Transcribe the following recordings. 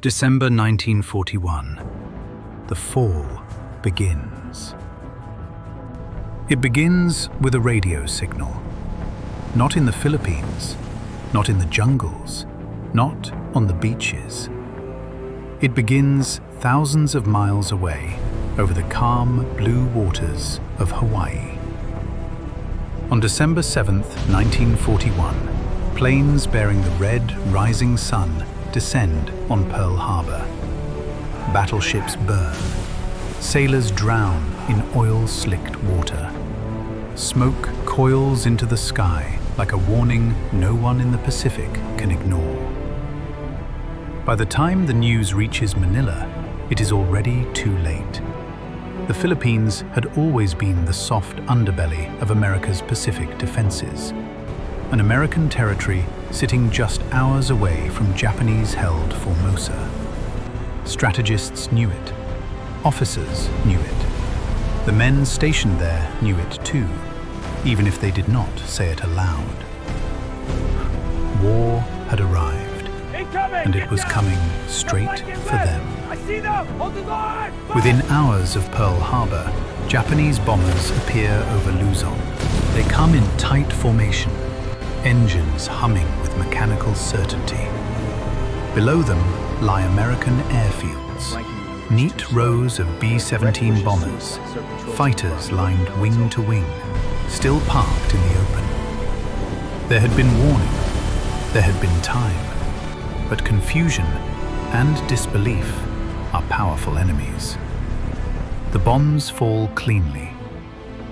December 1941. The fall begins. It begins with a radio signal. Not in the Philippines, not in the jungles, not on the beaches. It begins thousands of miles away over the calm blue waters of Hawaii. On December 7th, 1941, planes bearing the red, rising sun descend on Pearl Harbor. Battleships burn. Sailors drown in oil-slicked water. Smoke coils into the sky like a warning no one in the Pacific can ignore. By the time the news reaches Manila, it is already too late. The Philippines had always been the soft underbelly of America's Pacific defenses. An American territory sitting just hours away from Japanese-held Formosa. Strategists knew it. Officers knew it. The men stationed there knew it too, even if they did not say it aloud. War had arrived, and it was coming straight for them. Within hours of Pearl Harbor, Japanese bombers appear over Luzon. They come in tight formation, engines humming with mechanical certainty. Below them lie American airfields, neat rows of B-17 bombers, fighters lined wing to wing, still parked in the open. There had been warning, there had been time, but confusion and disbelief are powerful enemies. The bombs fall cleanly.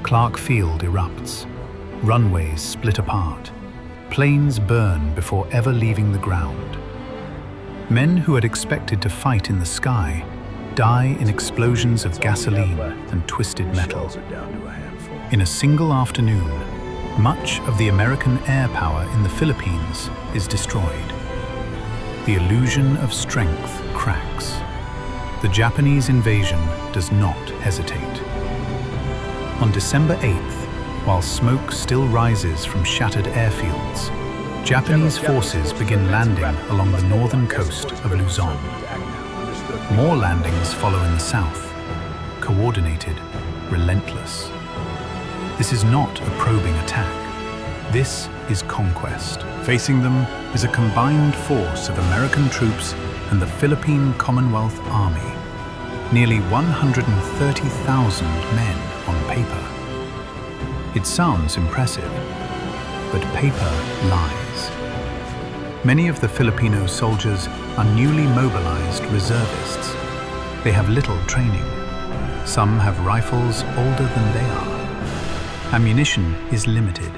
Clark Field erupts. Runways split apart. Planes burn before ever leaving the ground. Men who had expected to fight in the sky die in explosions of gasoline and twisted metal. In a single afternoon, much of the American air power in the Philippines is destroyed. The illusion of strength cracks. The Japanese invasion does not hesitate. On December 8th, while smoke still rises from shattered airfields, Japanese forces begin landing along the northern coast of Luzon. More landings follow in the south, coordinated, relentless. This is not a probing attack. This is conquest. Facing them is a combined force of American troops and the Philippine Commonwealth Army. Nearly 130,000 men on paper. It sounds impressive, but paper lies. Many of the Filipino soldiers are newly mobilized reservists. They have little training. Some have rifles older than they are. Ammunition is limited.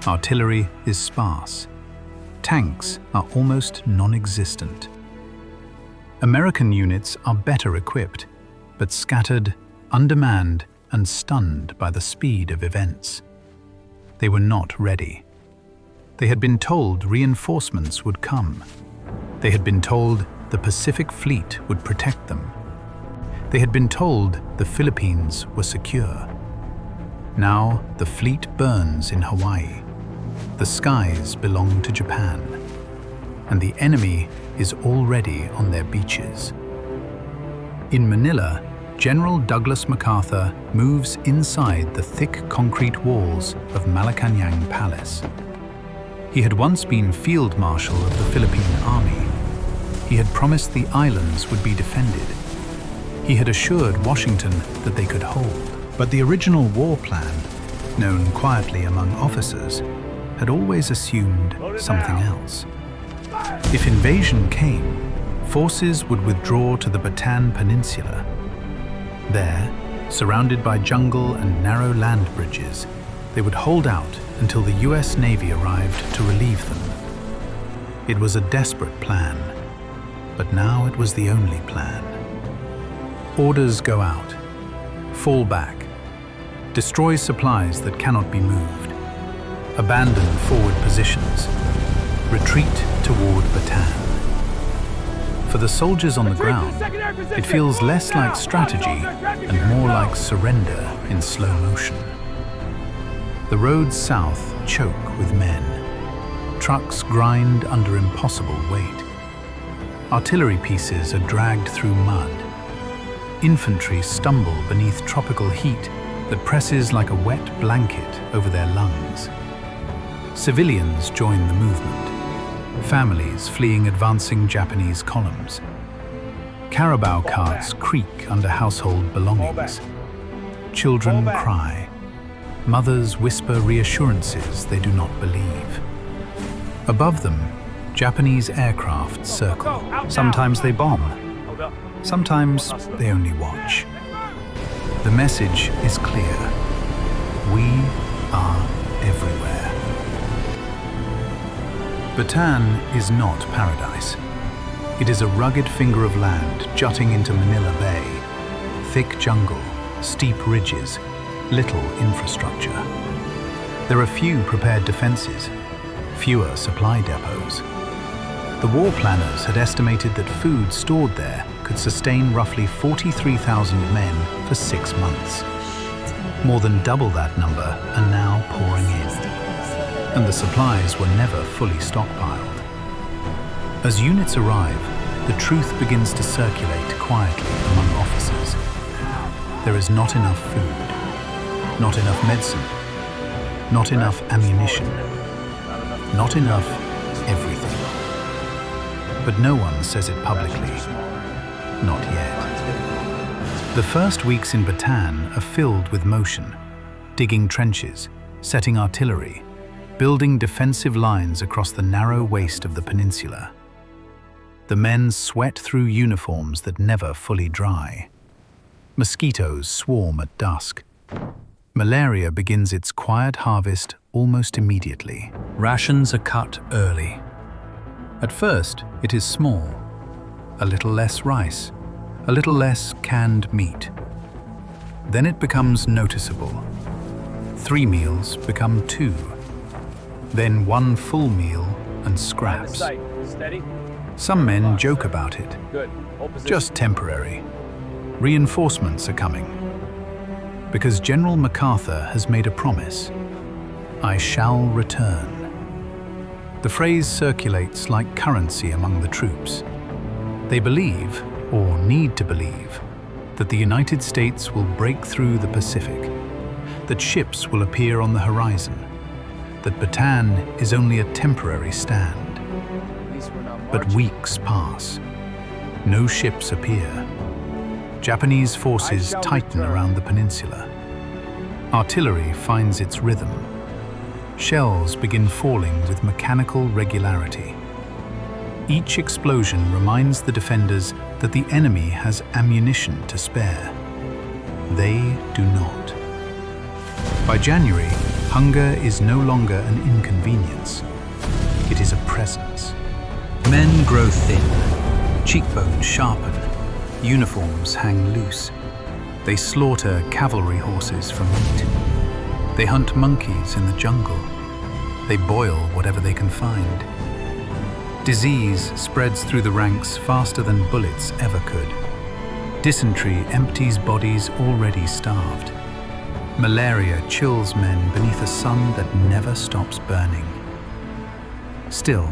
Artillery is sparse. Tanks are almost non-existent. American units are better equipped, but scattered, undermanned, and stunned by the speed of events. They were not ready. They had been told reinforcements would come. They had been told the Pacific Fleet would protect them. They had been told the Philippines were secure. Now the fleet burns in Hawaii. The skies belong to Japan, and the enemy is already on their beaches. In Manila, General Douglas MacArthur moves inside the thick concrete walls of Malacanang Palace. He had once been Field Marshal of the Philippine Army. He had promised the islands would be defended. He had assured Washington that they could hold. But the original war plan, known quietly among officers, had always assumed something else. If invasion came, forces would withdraw to the Bataan Peninsula. There, surrounded by jungle and narrow land bridges, they would hold out until the US Navy arrived to relieve them. It was a desperate plan, but now it was the only plan. Orders go out. Fall back. Destroy supplies that cannot be moved. Abandon forward positions. Retreat toward Bataan. For the soldiers on the ground, it feels less like strategy and more like surrender in slow motion. The roads south choke with men. Trucks grind under impossible weight. Artillery pieces are dragged through mud. Infantry stumble beneath tropical heat that presses like a wet blanket over their lungs. Civilians join the movement, families fleeing advancing Japanese columns. Carabao carts creak under household belongings. Children cry. Mothers whisper reassurances they do not believe. Above them, Japanese aircraft circle. Sometimes they bomb. Sometimes they only watch. The message is clear. We are everywhere. Bataan is not paradise. It is a rugged finger of land jutting into Manila Bay. Thick jungle, steep ridges, little infrastructure. There are few prepared defenses, fewer supply depots. The war planners had estimated that food stored there could sustain roughly 43,000 men for 6 months. More than double that number are now pouring in, and the supplies were never fully stockpiled. As units arrive, the truth begins to circulate quietly among officers. There is not enough food, not enough medicine, not enough ammunition, not enough everything. But no one says it publicly. Not yet. The first weeks in Bataan are filled with motion, digging trenches, setting artillery, building defensive lines across the narrow waist of the peninsula. The men sweat through uniforms that never fully dry. Mosquitoes swarm at dusk. Malaria begins its quiet harvest almost immediately. Rations are cut early. At first, it is small. A little less rice, a little less canned meat. Then it becomes noticeable. 3 meals become 2. Then 1 full meal and scraps. Some men joke about it. Just temporary. Reinforcements are coming. Because General MacArthur has made a promise. I shall return. The phrase circulates like currency among the troops. They believe, or need to believe, that the United States will break through the Pacific, that ships will appear on the horizon, that Bataan is only a temporary stand. But weeks pass. No ships appear. Japanese forces tighten around the peninsula. Artillery finds its rhythm. Shells begin falling with mechanical regularity. Each explosion reminds the defenders that the enemy has ammunition to spare. They do not. By January, hunger is no longer an inconvenience. It is a presence. Men grow thin, cheekbones sharpen, uniforms hang loose. They slaughter cavalry horses for meat. They hunt monkeys in the jungle. They boil whatever they can find. Disease spreads through the ranks faster than bullets ever could. Dysentery empties bodies already starved. Malaria chills men beneath a sun that never stops burning. Still,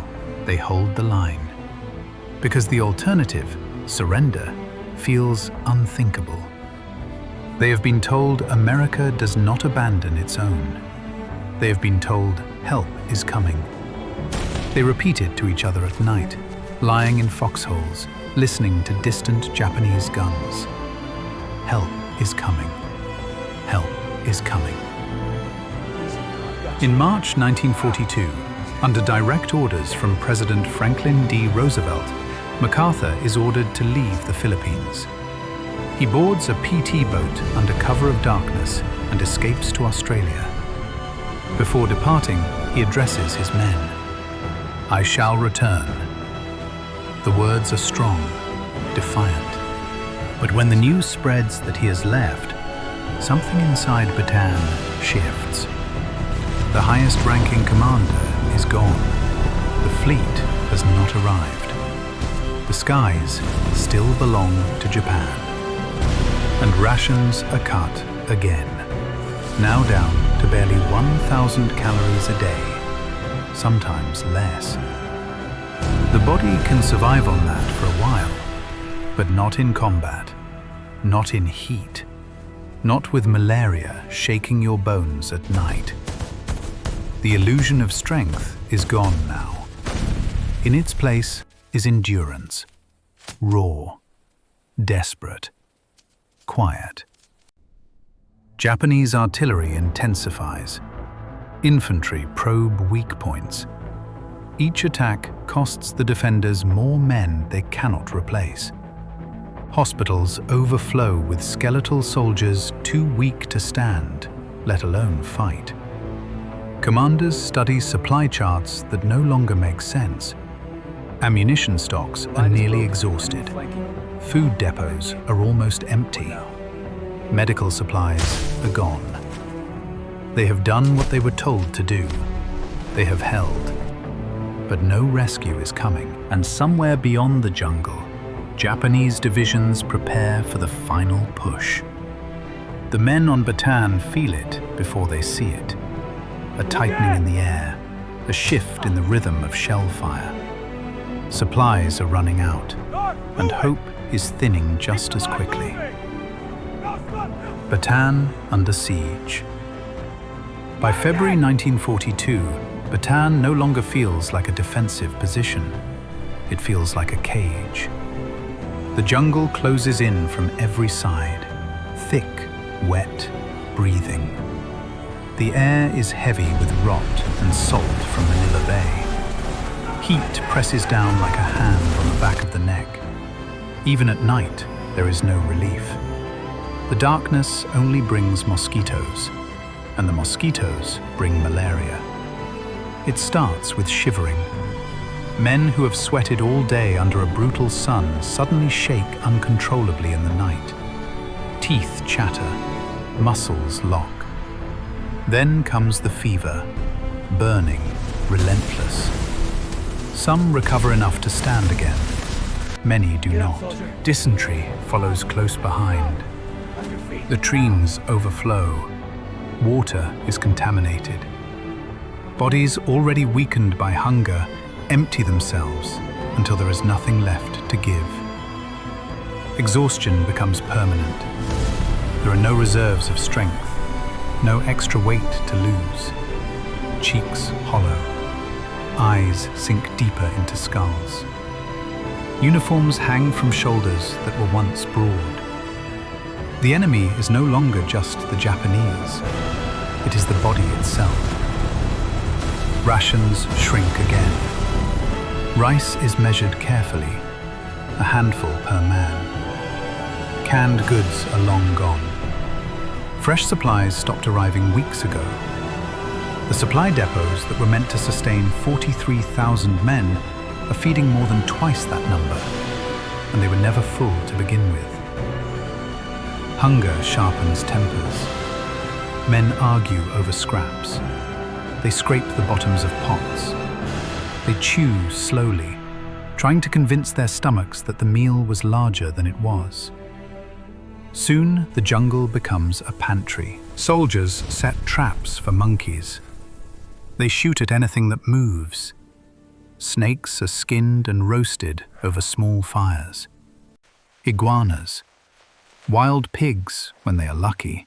they hold the line. Because the alternative, surrender, feels unthinkable. They have been told America does not abandon its own. They have been told help is coming. They repeat it to each other at night, lying in foxholes, listening to distant Japanese guns. Help is coming. Help is coming. In March 1942, under direct orders from President Franklin D. Roosevelt, MacArthur is ordered to leave the Philippines. He boards a PT boat under cover of darkness and escapes to Australia. Before departing, he addresses his men. I shall return. The words are strong, defiant. But when the news spreads that he has left, something inside Bataan shifts. The highest-ranking commander is gone. The fleet has not arrived. The skies still belong to Japan. And rations are cut again, now down to barely 1,000 calories a day, sometimes less. The body can survive on that for a while, but not in combat, not in heat, not with malaria shaking your bones at night. The illusion of strength is gone now. In its place is endurance, raw, desperate, quiet. Japanese artillery intensifies. Infantry probe weak points. Each attack costs the defenders more men they cannot replace. Hospitals overflow with skeletal soldiers too weak to stand, let alone fight. Commanders study supply charts that no longer make sense. Ammunition stocks are nearly exhausted. Food depots are almost empty. Medical supplies are gone. They have done what they were told to do. They have held. But no rescue is coming, and somewhere beyond the jungle, Japanese divisions prepare for the final push. The men on Bataan feel it before they see it. A tightening in the air, a shift in the rhythm of shell fire. Supplies are running out, and hope is thinning just as quickly. Bataan under siege. By February 1942, Bataan no longer feels like a defensive position. It feels like a cage. The jungle closes in from every side, thick, wet, breathing. The air is heavy with rot and salt from Manila Bay. Heat presses down like a hand on the back of the neck. Even at night, there is no relief. The darkness only brings mosquitoes, and the mosquitoes bring malaria. It starts with shivering. Men who have sweated all day under a brutal sun suddenly shake uncontrollably in the night. Teeth chatter, muscles lock. Then comes the fever, burning, relentless. Some recover enough to stand again. Many do not. Dysentery follows close behind. Latrines overflow. Water is contaminated. Bodies already weakened by hunger empty themselves until there is nothing left to give. Exhaustion becomes permanent. There are no reserves of strength, no extra weight to lose. Cheeks hollow. Eyes sink deeper into skulls. Uniforms hang from shoulders that were once broad. The enemy is no longer just the Japanese. It is the body itself. Rations shrink again. Rice is measured carefully, a handful per man. Canned goods are long gone. Fresh supplies stopped arriving weeks ago. The supply depots that were meant to sustain 43,000 men are feeding more than twice that number, and they were never full to begin with. Hunger sharpens tempers. Men argue over scraps. They scrape the bottoms of pots. They chew slowly, trying to convince their stomachs that the meal was larger than it was. Soon, the jungle becomes a pantry. Soldiers set traps for monkeys. They shoot at anything that moves. Snakes are skinned and roasted over small fires. Iguanas. Wild pigs, when they are lucky.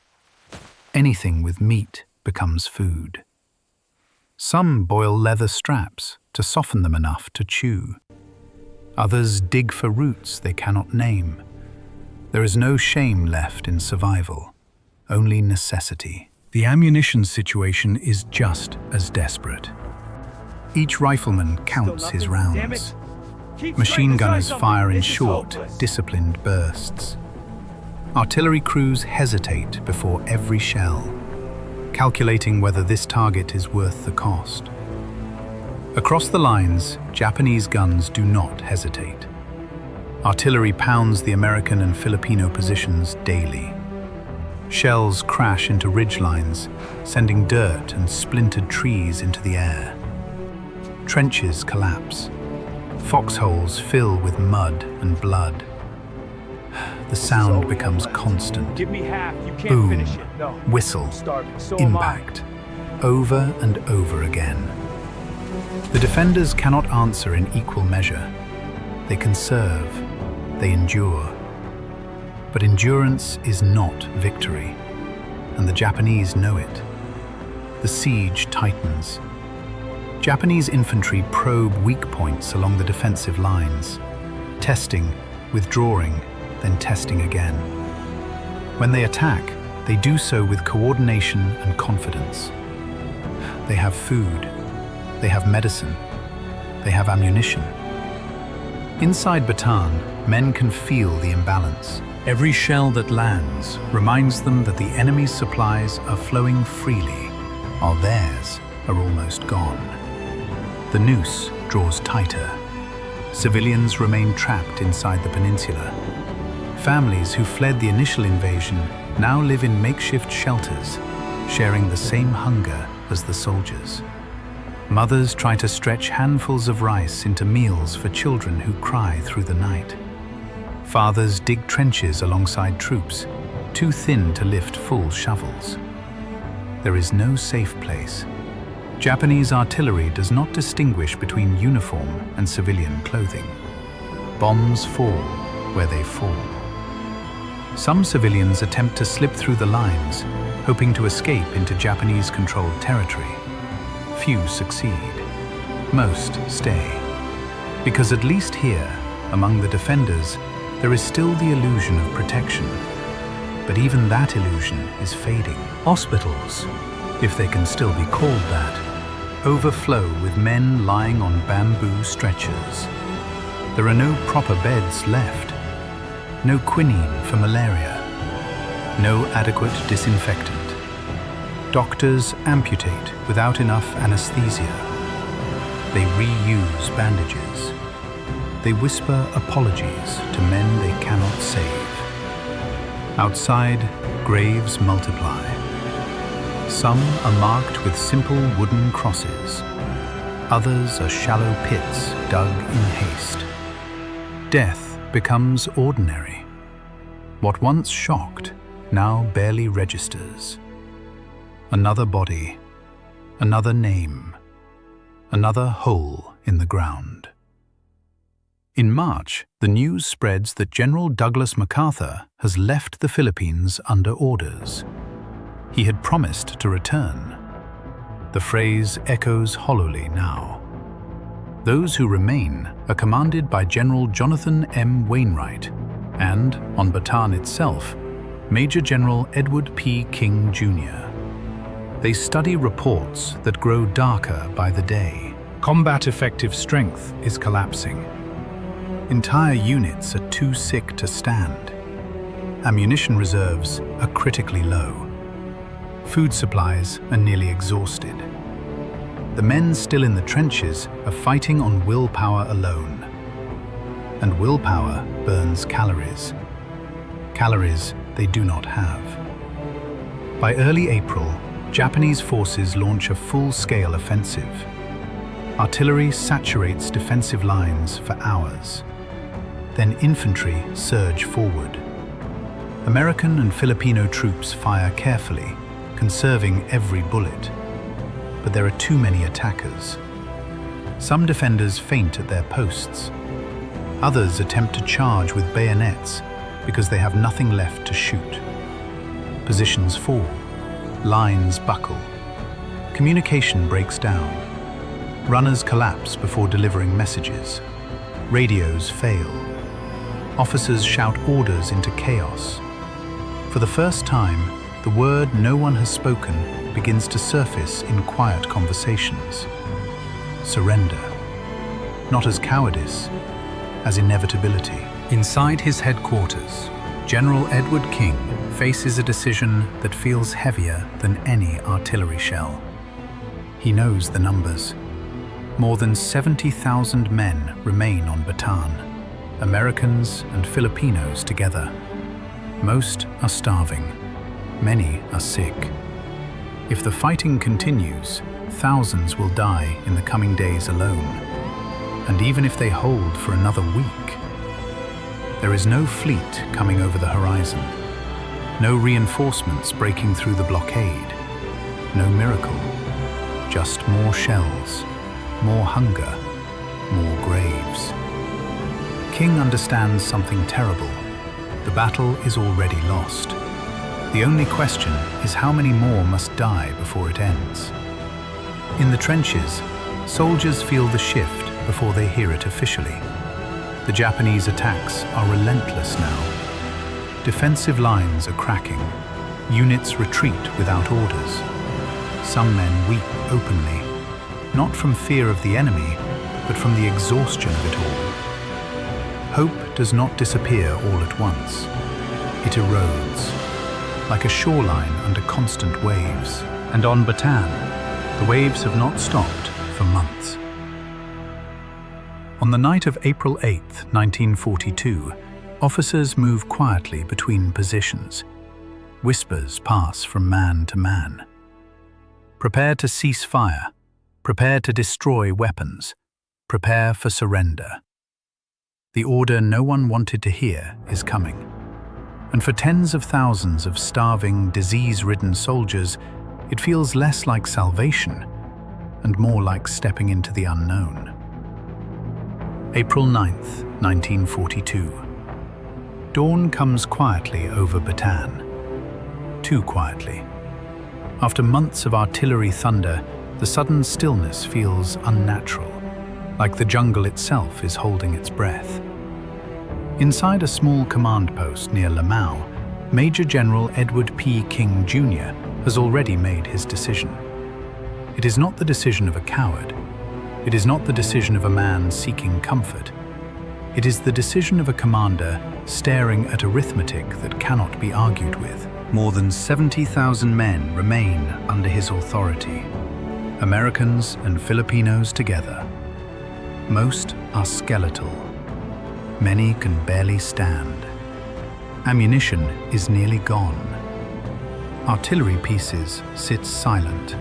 Anything with meat becomes food. Some boil leather straps to soften them enough to chew. Others dig for roots they cannot name. There is no shame left in survival, only necessity. The ammunition situation is just as desperate. Each rifleman counts his rounds. Machine gunners fire in short, disciplined bursts. Artillery crews hesitate before every shell, calculating whether this target is worth the cost. Across the lines, Japanese guns do not hesitate. Artillery pounds the American and Filipino positions daily. Shells crash into ridgelines, sending dirt and splintered trees into the air. Trenches collapse. Foxholes fill with mud and blood. The sound becomes constant. Boom, whistle, impact, over and over again. The defenders cannot answer in equal measure. They conserve, they endure. But endurance is not victory, and the Japanese know it. The siege tightens. Japanese infantry probe weak points along the defensive lines, testing, withdrawing, then testing again. When they attack, they do so with coordination and confidence. They have food, they have medicine, they have ammunition. Inside Bataan, men can feel the imbalance. Every shell that lands reminds them that the enemy's supplies are flowing freely, while theirs are almost gone. The noose draws tighter. Civilians remain trapped inside the peninsula. Families who fled the initial invasion now live in makeshift shelters, sharing the same hunger as the soldiers. Mothers try to stretch handfuls of rice into meals for children who cry through the night. Fathers dig trenches alongside troops, too thin to lift full shovels. There is no safe place. Japanese artillery does not distinguish between uniform and civilian clothing. Bombs fall where they fall. Some civilians attempt to slip through the lines, hoping to escape into Japanese-controlled territory. Few succeed. Most stay. Because at least here, among the defenders, there is still the illusion of protection. But even that illusion is fading. Hospitals, if they can still be called that, overflow with men lying on bamboo stretchers. There are no proper beds left, no quinine for malaria, no adequate disinfectant. Doctors amputate without enough anesthesia. They reuse bandages. They whisper apologies to men they cannot save. Outside, graves multiply. Some are marked with simple wooden crosses. Others are shallow pits dug in haste. Death becomes ordinary. What once shocked now barely registers. Another body, another name, another hole in the ground. In March, the news spreads that General Douglas MacArthur has left the Philippines under orders. He had promised to return. The phrase echoes hollowly now. Those who remain are commanded by General Jonathan M. Wainwright and, on Bataan itself, Major General Edward P. King, Jr. They study reports that grow darker by the day. Combat effective strength is collapsing. Entire units are too sick to stand. Ammunition reserves are critically low. Food supplies are nearly exhausted. The men still in the trenches are fighting on willpower alone. And willpower burns calories. Calories they do not have. By early April, Japanese forces launch a full-scale offensive. Artillery saturates defensive lines for hours. Then infantry surge forward. American and Filipino troops fire carefully, conserving every bullet. But there are too many attackers. Some defenders faint at their posts. Others attempt to charge with bayonets because they have nothing left to shoot. Positions fall. Lines buckle. Communication breaks down. Runners collapse before delivering messages. Radios fail. Officers shout orders into chaos. For the first time, the word no one has spoken begins to surface in quiet conversations. Surrender. Not as cowardice, as inevitability. Inside his headquarters, General Edward King faces a decision that feels heavier than any artillery shell. He knows the numbers. More than 70,000 men remain on Bataan, Americans and Filipinos together. Most are starving. Many are sick. If the fighting continues, thousands will die in the coming days alone. And even if they hold for another week, there is no fleet coming over the horizon, no reinforcements breaking through the blockade, no miracle, just more shells, more hunger, more graves. King understands something terrible. The battle is already lost. The only question is how many more must die before it ends. In the trenches, soldiers feel the shift before they hear it officially. The Japanese attacks are relentless now. Defensive lines are cracking. Units retreat without orders. Some men weep openly, not from fear of the enemy, but from the exhaustion of it all. Hope does not disappear all at once. It erodes, like a shoreline under constant waves. And on Bataan, the waves have not stopped for months. On the night of April 8, 1942, officers move quietly between positions. Whispers pass from man to man. Prepare to cease fire. Prepare to destroy weapons. Prepare for surrender. The order no one wanted to hear is coming. And for tens of thousands of starving, disease-ridden soldiers, it feels less like salvation and more like stepping into the unknown. April 9th, 1942. Dawn comes quietly over Bataan. Too quietly. After months of artillery thunder, the sudden stillness feels unnatural, like the jungle itself is holding its breath. Inside a small command post near Lamau, Major General Edward P. King Jr. has already made his decision. It is not the decision of a coward. It is not the decision of a man seeking comfort. It is the decision of a commander staring at arithmetic that cannot be argued with. More than 70,000 men remain under his authority, Americans and Filipinos together. Most are skeletal. Many can barely stand. Ammunition is nearly gone. Artillery pieces sit silent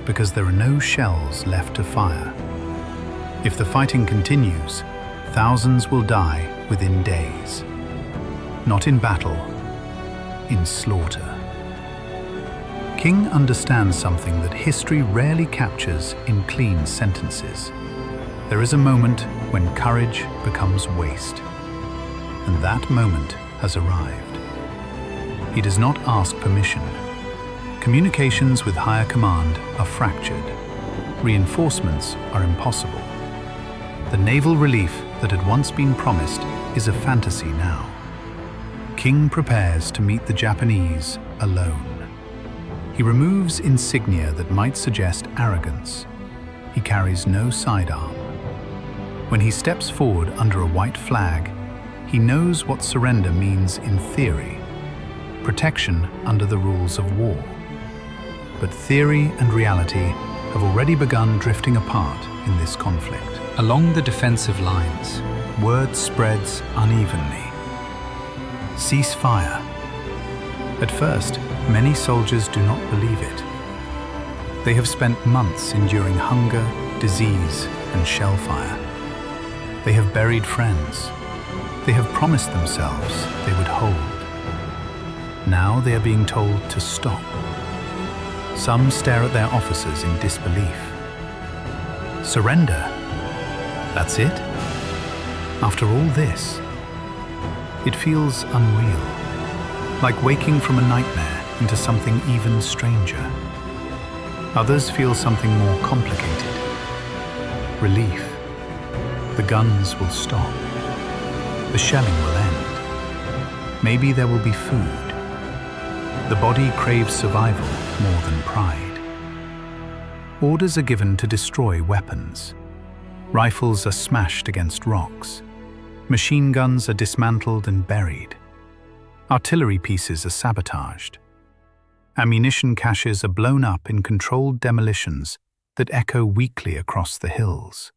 because there are no shells left to fire. If the fighting continues, thousands will die within days. Not in battle, in slaughter. King understands something that history rarely captures in clean sentences. There is a moment when courage becomes waste. And that moment has arrived. He does not ask permission. Communications with higher command are fractured. Reinforcements are impossible. The naval relief that had once been promised is a fantasy now. King prepares to meet the Japanese alone. He removes insignia that might suggest arrogance. He carries no sidearm. When he steps forward under a white flag, he knows what surrender means in theory, protection under the rules of war. But theory and reality have already begun drifting apart in this conflict. Along the defensive lines, word spreads unevenly. Cease fire. At first, many soldiers do not believe it. They have spent months enduring hunger, disease, and shell fire. They have buried friends. They have promised themselves they would hold. Now they are being told to stop. Some stare at their officers in disbelief. Surrender? That's it? After all this? It feels unreal, like waking from a nightmare into something even stranger. Others feel something more complicated. Relief. The guns will stop. The shelling will end. Maybe there will be food. The body craves survival more than pride. Orders are given to destroy weapons. Rifles are smashed against rocks. Machine guns are dismantled and buried. Artillery pieces are sabotaged. Ammunition caches are blown up in controlled demolitions that echo weakly across the hills.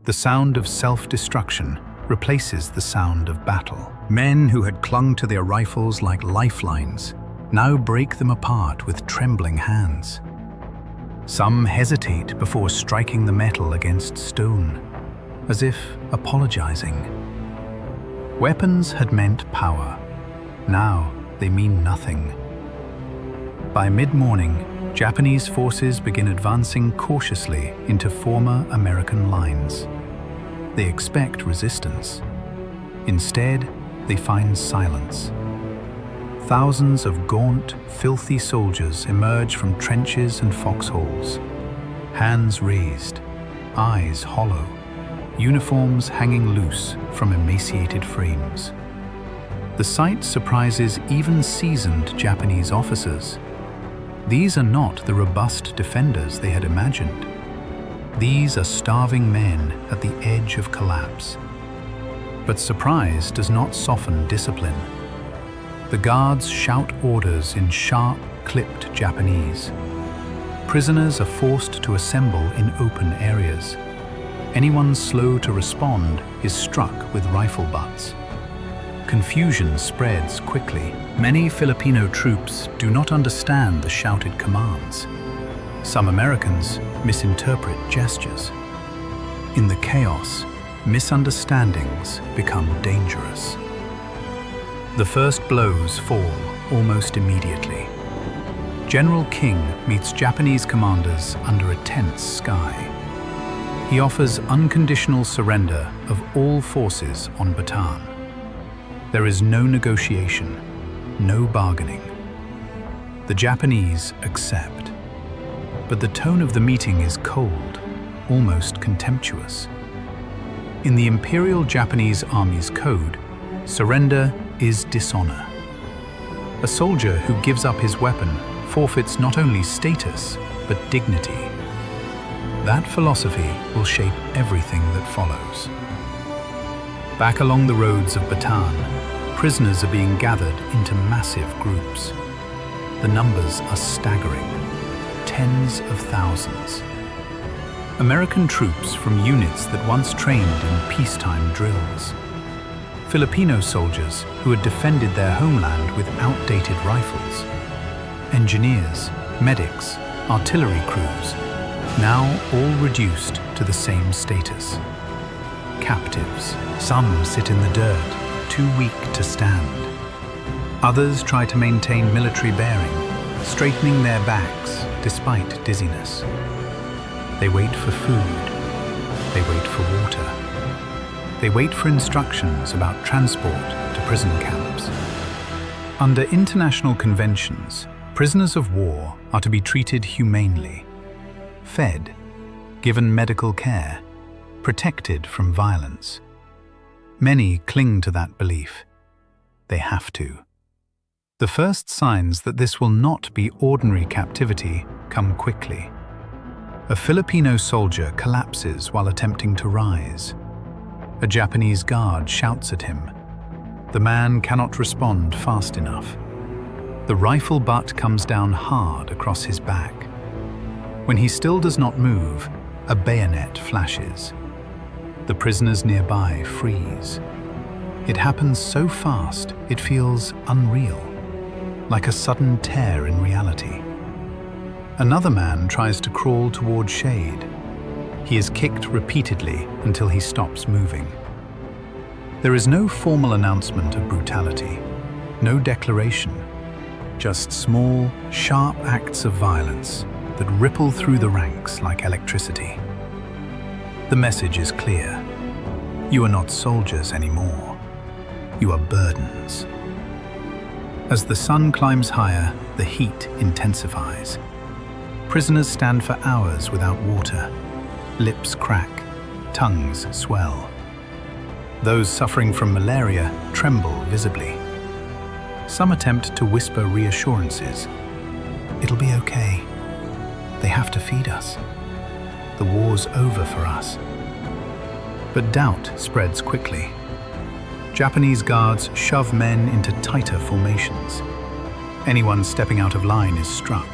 The sound of self-destruction replaces the sound of battle. Men who had clung to their rifles like lifelines now break them apart with trembling hands. Some hesitate before striking the metal against stone, as if apologizing. Weapons had meant power. Now they mean nothing. By mid-morning, Japanese forces begin advancing cautiously into former American lines. They expect resistance. Instead, they find silence. Thousands of gaunt, filthy soldiers emerge from trenches and foxholes. Hands raised, eyes hollow, uniforms hanging loose from emaciated frames. The sight surprises even seasoned Japanese officers. These are not the robust defenders they had imagined. These are starving men at the edge of collapse. But surprise does not soften discipline. The guards shout orders in sharp, clipped Japanese. Prisoners are forced to assemble in open areas. Anyone slow to respond is struck with rifle butts. Confusion spreads quickly. Many Filipino troops do not understand the shouted commands. Some Americans misinterpret gestures. In the chaos, misunderstandings become dangerous. The first blows fall almost immediately. General King meets Japanese commanders under a tense sky. He offers unconditional surrender of all forces on Bataan. There is no negotiation, no bargaining. The Japanese accept. But the tone of the meeting is cold, almost contemptuous. In the Imperial Japanese Army's code, surrender is dishonor. A soldier who gives up his weapon forfeits not only status, but dignity. That philosophy will shape everything that follows. Back along the roads of Bataan, prisoners are being gathered into massive groups. The numbers are staggering, tens of thousands. American troops from units that once trained in peacetime drills. Filipino soldiers who had defended their homeland with outdated rifles. Engineers, medics, artillery crews, now all reduced to the same status. Captives. Some sit in the dirt, too weak to stand. Others try to maintain military bearing, straightening their backs despite dizziness. They wait for food. They wait for water. They wait for instructions about transport to prison camps. Under international conventions, prisoners of war are to be treated humanely, fed, given medical care, protected from violence. Many cling to that belief. They have to. The first signs that this will not be ordinary captivity come quickly. A Filipino soldier collapses while attempting to rise. A Japanese guard shouts at him. The man cannot respond fast enough. The rifle butt comes down hard across his back. When he still does not move, a bayonet flashes. The prisoners nearby freeze. It happens so fast, it feels unreal, like a sudden tear in reality. Another man tries to crawl toward shade. He is kicked repeatedly until he stops moving. There is no formal announcement of brutality, no declaration, just small, sharp acts of violence that ripple through the ranks like electricity. The message is clear. You are not soldiers anymore. You are burdens. As the sun climbs higher, the heat intensifies. Prisoners stand for hours without water. Lips crack, tongues swell. Those suffering from malaria tremble visibly. Some attempt to whisper reassurances. It'll be okay. They have to feed us. The war's over for us. But doubt spreads quickly. Japanese guards shove men into tighter formations. Anyone stepping out of line is struck.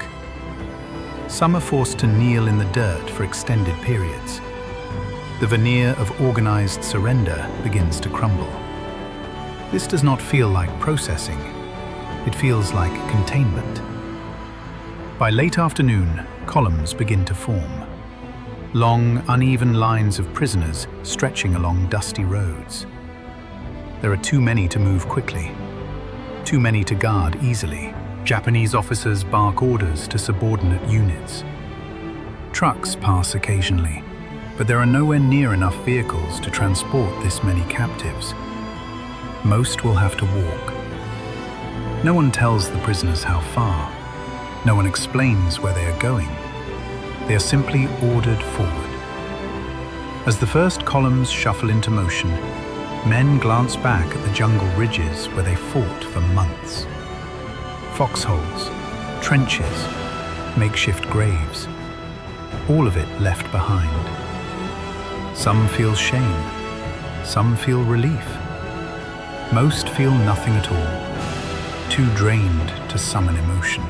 Some are forced to kneel in the dirt for extended periods. The veneer of organized surrender begins to crumble. This does not feel like processing. It feels like containment. By late afternoon, columns begin to form. Long, uneven lines of prisoners stretching along dusty roads. There are too many to move quickly, too many to guard easily. Japanese officers bark orders to subordinate units. Trucks pass occasionally, but there are nowhere near enough vehicles to transport this many captives. Most will have to walk. No one tells the prisoners how far. No one explains where they are going. They are simply ordered forward. As the first columns shuffle into motion, men glance back at the jungle ridges where they fought for months. Foxholes, trenches, makeshift graves, all of it left behind. Some feel shame, some feel relief. Most feel nothing at all, too drained to summon emotion.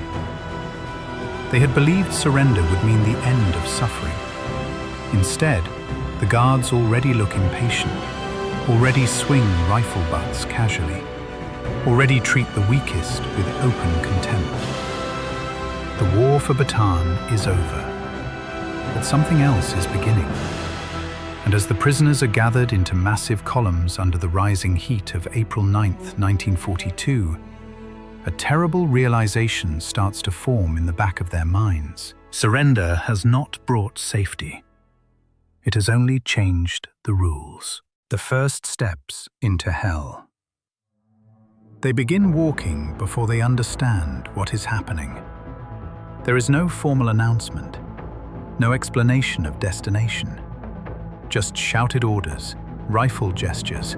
They had believed surrender would mean the end of suffering. Instead, the guards already look impatient, already swing rifle butts casually, already treat the weakest with open contempt. The war for Bataan is over, but something else is beginning. And as the prisoners are gathered into massive columns under the rising heat of April 9th, 1942, a terrible realization starts to form in the back of their minds. Surrender has not brought safety. It has only changed the rules. The first steps into hell. They begin walking before they understand what is happening. There is no formal announcement, no explanation of destination. Just shouted orders, rifle gestures,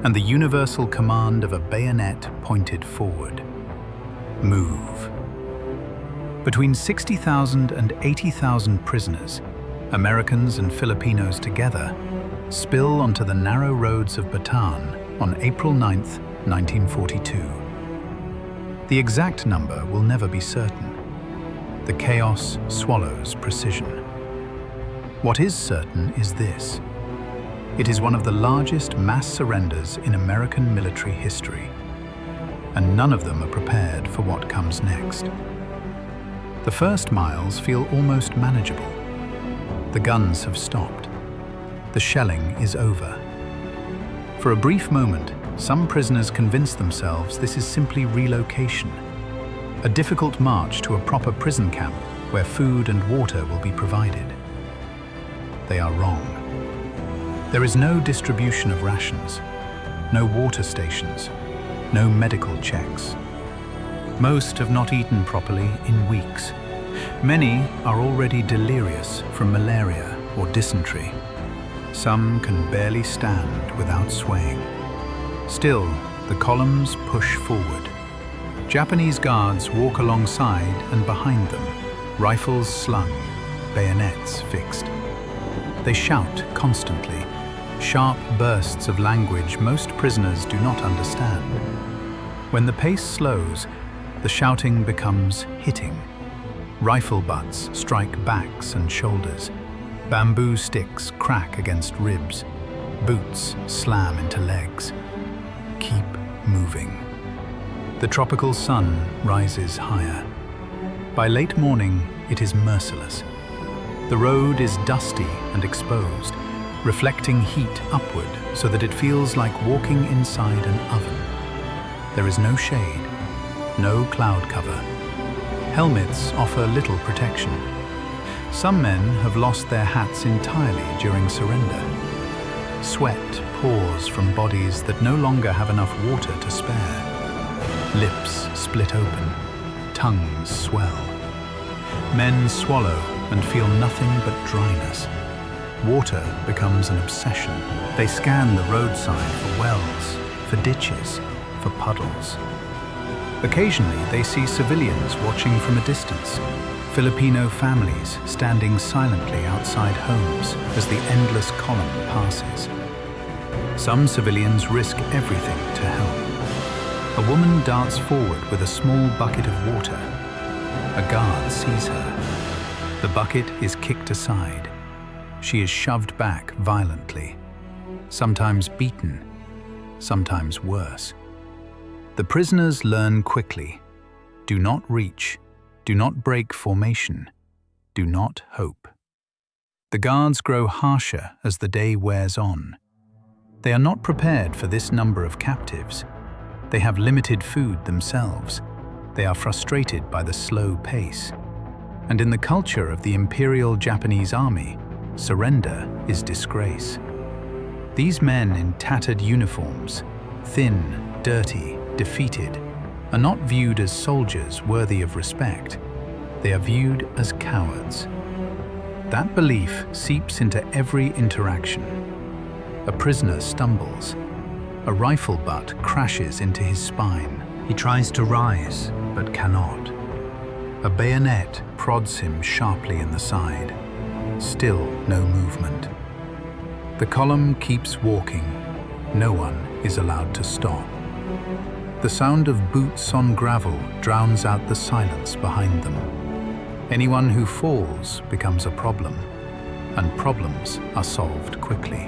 and the universal command of a bayonet pointed forward. Move. Between 60,000 and 80,000 prisoners, Americans and Filipinos together, spill onto the narrow roads of Bataan on April 9th, 1942. The exact number will never be certain. The chaos swallows precision. What is certain is this. It is one of the largest mass surrenders in American military history, and none of them are prepared for what comes next. The first miles feel almost manageable. The guns have stopped. The shelling is over. For a brief moment, some prisoners convince themselves this is simply relocation, a difficult march to a proper prison camp where food and water will be provided. They are wrong. There is no distribution of rations, no water stations, no medical checks. Most have not eaten properly in weeks. Many are already delirious from malaria or dysentery. Some can barely stand without swaying. Still, the columns push forward. Japanese guards walk alongside and behind them, rifles slung, bayonets fixed. They shout constantly, sharp bursts of language most prisoners do not understand. When the pace slows, the shouting becomes hitting. Rifle butts strike backs and shoulders. Bamboo sticks crack against ribs. Boots slam into legs. Keep moving. The tropical sun rises higher. By late morning, it is merciless. The road is dusty and exposed, reflecting heat upward so that it feels like walking inside an oven. There is no shade, no cloud cover. Helmets offer little protection. Some men have lost their hats entirely during surrender. Sweat pours from bodies that no longer have enough water to spare. Lips split open, tongues swell. Men swallow and feel nothing but dryness. Water becomes an obsession. They scan the roadside for wells, for ditches, for puddles. Occasionally, they see civilians watching from a distance, Filipino families standing silently outside homes as the endless column passes. Some civilians risk everything to help. A woman darts forward with a small bucket of water. A guard sees her. The bucket is kicked aside. She is shoved back violently, sometimes beaten, sometimes worse. The prisoners learn quickly. Do not reach, do not break formation, do not hope. The guards grow harsher as the day wears on. They are not prepared for this number of captives. They have limited food themselves. They are frustrated by the slow pace. And in the culture of the Imperial Japanese Army, surrender is disgrace. These men in tattered uniforms, thin, dirty, defeated, are not viewed as soldiers worthy of respect. They are viewed as cowards. That belief seeps into every interaction. A prisoner stumbles. A rifle butt crashes into his spine. He tries to rise, but cannot. A bayonet prods him sharply in the side. Still no movement. The column keeps walking. No one is allowed to stop. The sound of boots on gravel drowns out the silence behind them. Anyone who falls becomes a problem, and problems are solved quickly.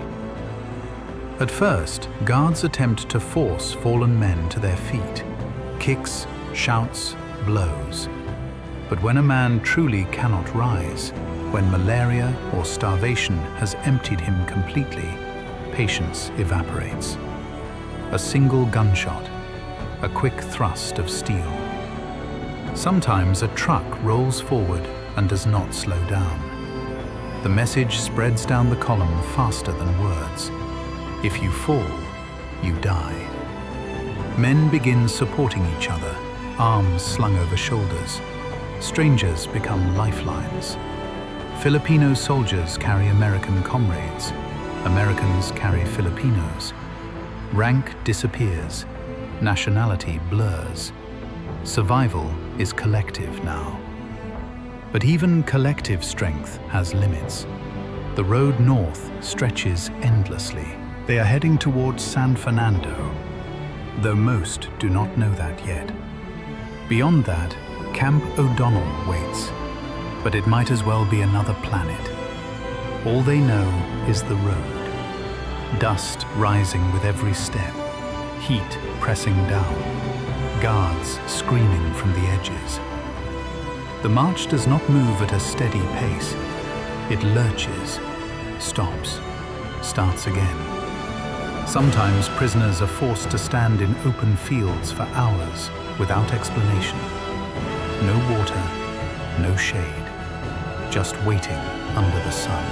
At first, guards attempt to force fallen men to their feet. Kicks, shouts, blows. But when a man truly cannot rise, when malaria or starvation has emptied him completely, patience evaporates. A single gunshot, a quick thrust of steel. Sometimes a truck rolls forward and does not slow down. The message spreads down the column faster than words. If you fall, you die. Men begin supporting each other, arms slung over shoulders. Strangers become lifelines. Filipino soldiers carry American comrades. Americans carry Filipinos. Rank disappears. Nationality blurs. Survival is collective now. But even collective strength has limits. The road north stretches endlessly. They are heading towards San Fernando, though most do not know that yet. Beyond that, Camp O'Donnell waits, but it might as well be another planet. All they know is the road. Dust rising with every step, heat pressing down, guards screaming from the edges. The march does not move at a steady pace. It lurches, stops, starts again. Sometimes prisoners are forced to stand in open fields for hours without explanation. No water, no shade, just waiting under the sun.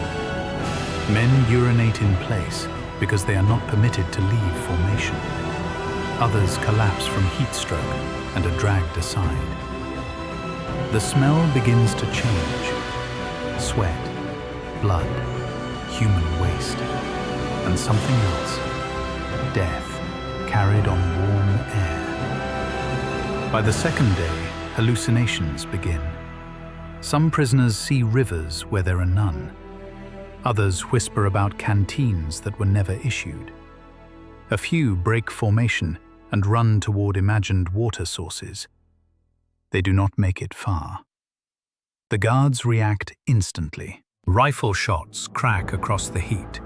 Men urinate in place because they are not permitted to leave formation. Others collapse from heat stroke and are dragged aside. The smell begins to change. Sweat, blood, human waste, and something else. Death carried on warm air. By the second day, hallucinations begin. Some prisoners see rivers where there are none. Others whisper about canteens that were never issued. A few break formation and run toward imagined water sources. They do not make it far. The guards react instantly. Rifle shots crack across the heat.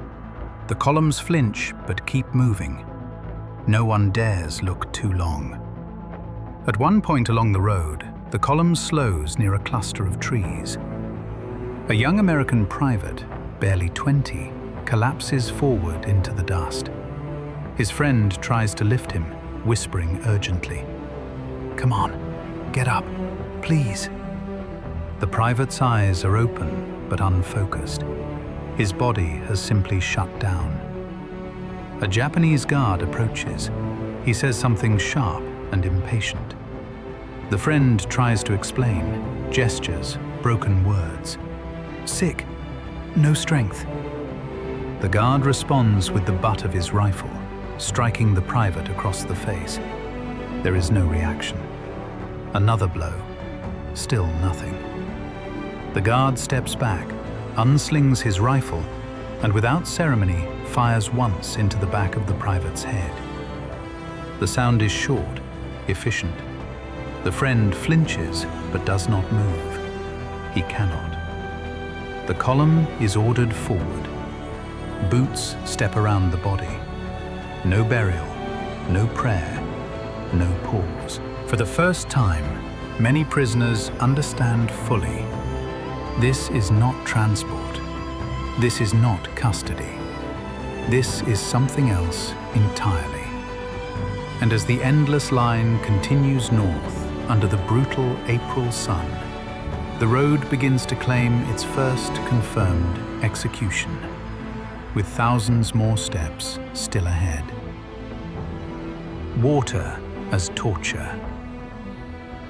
The columns flinch but keep moving. No one dares look too long. At one point along the road, the column slows near a cluster of trees. A young American private, barely 20, collapses forward into the dust. His friend tries to lift him, whispering urgently, "Come on, get up, please." The private's eyes are open but unfocused. His body has simply shut down. A Japanese guard approaches. He says something sharp and impatient. The friend tries to explain, gestures, broken words. "Sick, no strength." The guard responds with the butt of his rifle, striking the private across the face. There is no reaction. Another blow. Still nothing. The guard steps back, unslings his rifle, and without ceremony fires once into the back of the private's head. The sound is short, efficient. The friend flinches but does not move. He cannot. The column is ordered forward. Boots step around the body. No burial, no prayer, no pause. For the first time, many prisoners understand fully. This is not transport. This is not custody. This is something else entirely. And as the endless line continues north, under the brutal April sun, the road begins to claim its first confirmed execution, with thousands more steps still ahead. Water as torture.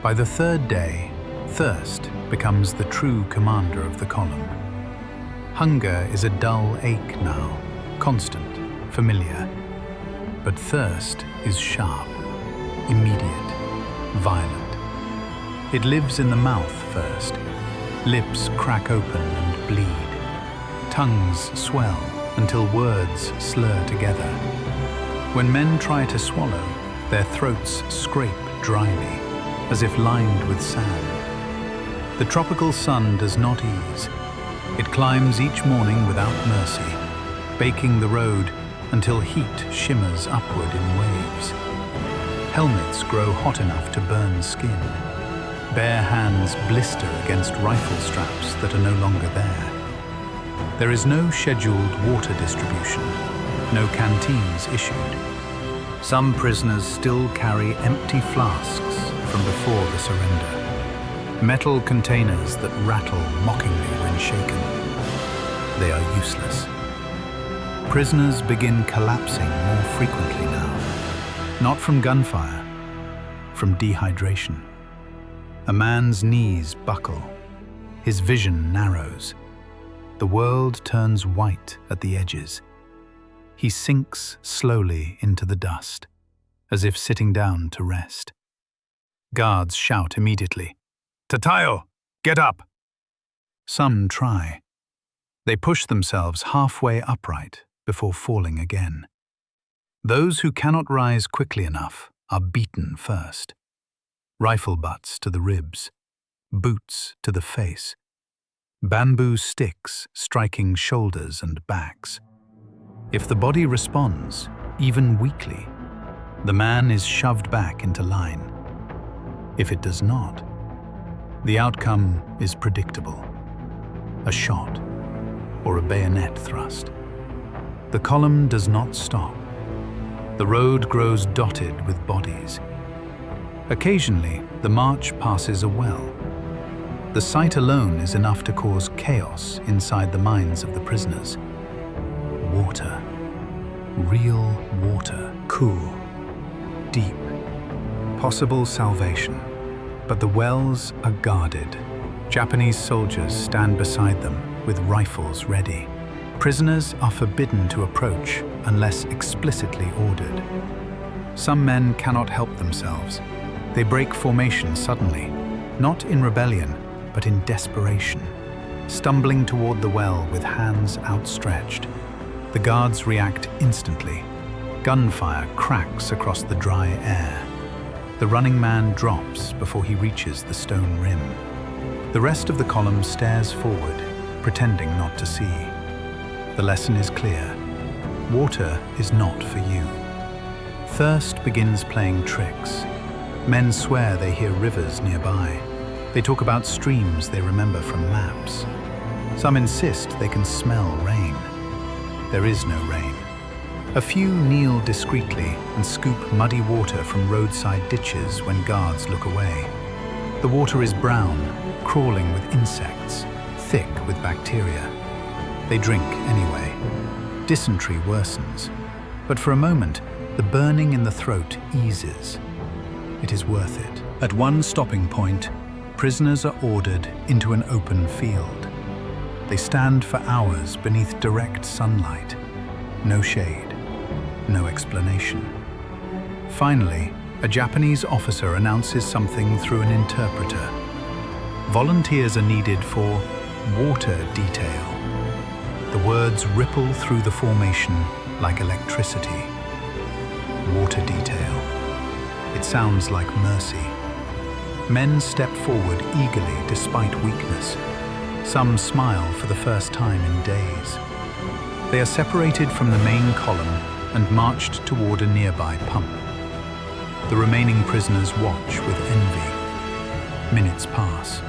By the third day, thirst becomes the true commander of the column. Hunger is a dull ache now, constant, familiar. But thirst is sharp, immediate, violent. It lives in the mouth first. Lips crack open and bleed. Tongues swell until words slur together. When men try to swallow, their throats scrape dryly, as if lined with sand. The tropical sun does not ease. It climbs each morning without mercy, baking the road until heat shimmers upward in waves. Helmets grow hot enough to burn skin. Bare hands blister against rifle straps that are no longer there. There is no scheduled water distribution, no canteens issued. Some prisoners still carry empty flasks from before the surrender. Metal containers that rattle mockingly when shaken. They are useless. Prisoners begin collapsing more frequently now. Not from gunfire, from dehydration. A man's knees buckle. His vision narrows. The world turns white at the edges. He sinks slowly into the dust, as if sitting down to rest. Guards shout immediately, "Tatayo, get up!" Some try. They push themselves halfway upright before falling again. Those who cannot rise quickly enough are beaten first. Rifle butts to the ribs, boots to the face, bamboo sticks striking shoulders and backs. If the body responds, even weakly, the man is shoved back into line. If it does not, the outcome is predictable: a shot or a bayonet thrust. The column does not stop. The road grows dotted with bodies. Occasionally, the march passes a well. The sight alone is enough to cause chaos inside the minds of the prisoners. Water. Real water. Cool. Deep. Possible salvation. But the wells are guarded. Japanese soldiers stand beside them with rifles ready. Prisoners are forbidden to approach unless explicitly ordered. Some men cannot help themselves. They break formation suddenly, not in rebellion, but in desperation, stumbling toward the well with hands outstretched. The guards react instantly. Gunfire cracks across the dry air. The running man drops before he reaches the stone rim. The rest of the column stares forward, pretending not to see. The lesson is clear. Water is not for you. Thirst begins playing tricks. Men swear they hear rivers nearby. They talk about streams they remember from maps. Some insist they can smell rain. There is no rain. A few kneel discreetly and scoop muddy water from roadside ditches when guards look away. The water is brown, crawling with insects, thick with bacteria. They drink anyway. Dysentery worsens, but for a moment, the burning in the throat eases. It is worth it. At one stopping point, prisoners are ordered into an open field. They stand for hours beneath direct sunlight. No shade, no explanation. Finally, a Japanese officer announces something through an interpreter. Volunteers are needed for water detail. The words ripple through the formation like electricity. Water detail. It sounds like mercy. Men step forward eagerly despite weakness. Some smile for the first time in days. They are separated from the main column and marched toward a nearby pump. The remaining prisoners watch with envy. Minutes pass,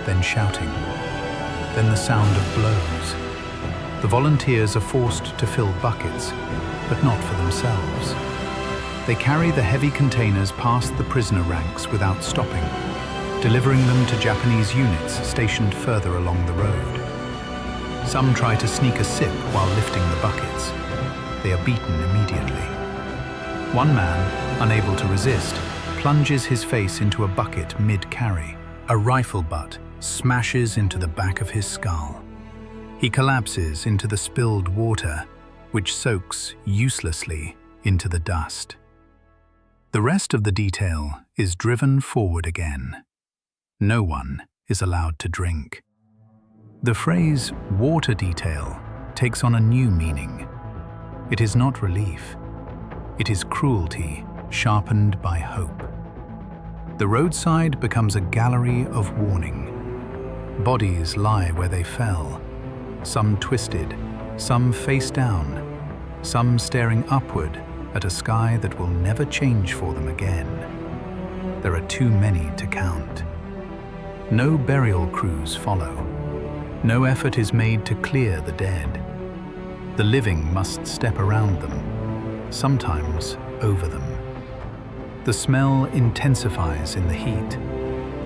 then shouting, then the sound of blows. The volunteers are forced to fill buckets, but not for themselves. They carry the heavy containers past the prisoner ranks without stopping, delivering them to Japanese units stationed further along the road. Some try to sneak a sip while lifting the buckets. They are beaten immediately. One man, unable to resist, plunges his face into a bucket mid-carry. A rifle butt smashes into the back of his skull. He collapses into the spilled water, which soaks uselessly into the dust. The rest of the detail is driven forward again. No one is allowed to drink. The phrase water detail takes on a new meaning. It is not relief. It is cruelty sharpened by hope. The roadside becomes a gallery of warning. Bodies lie where they fell, some twisted, some face down, some staring upward at a sky that will never change for them again. There are too many to count. No burial crews follow. No effort is made to clear the dead. The living must step around them, sometimes over them. The smell intensifies in the heat.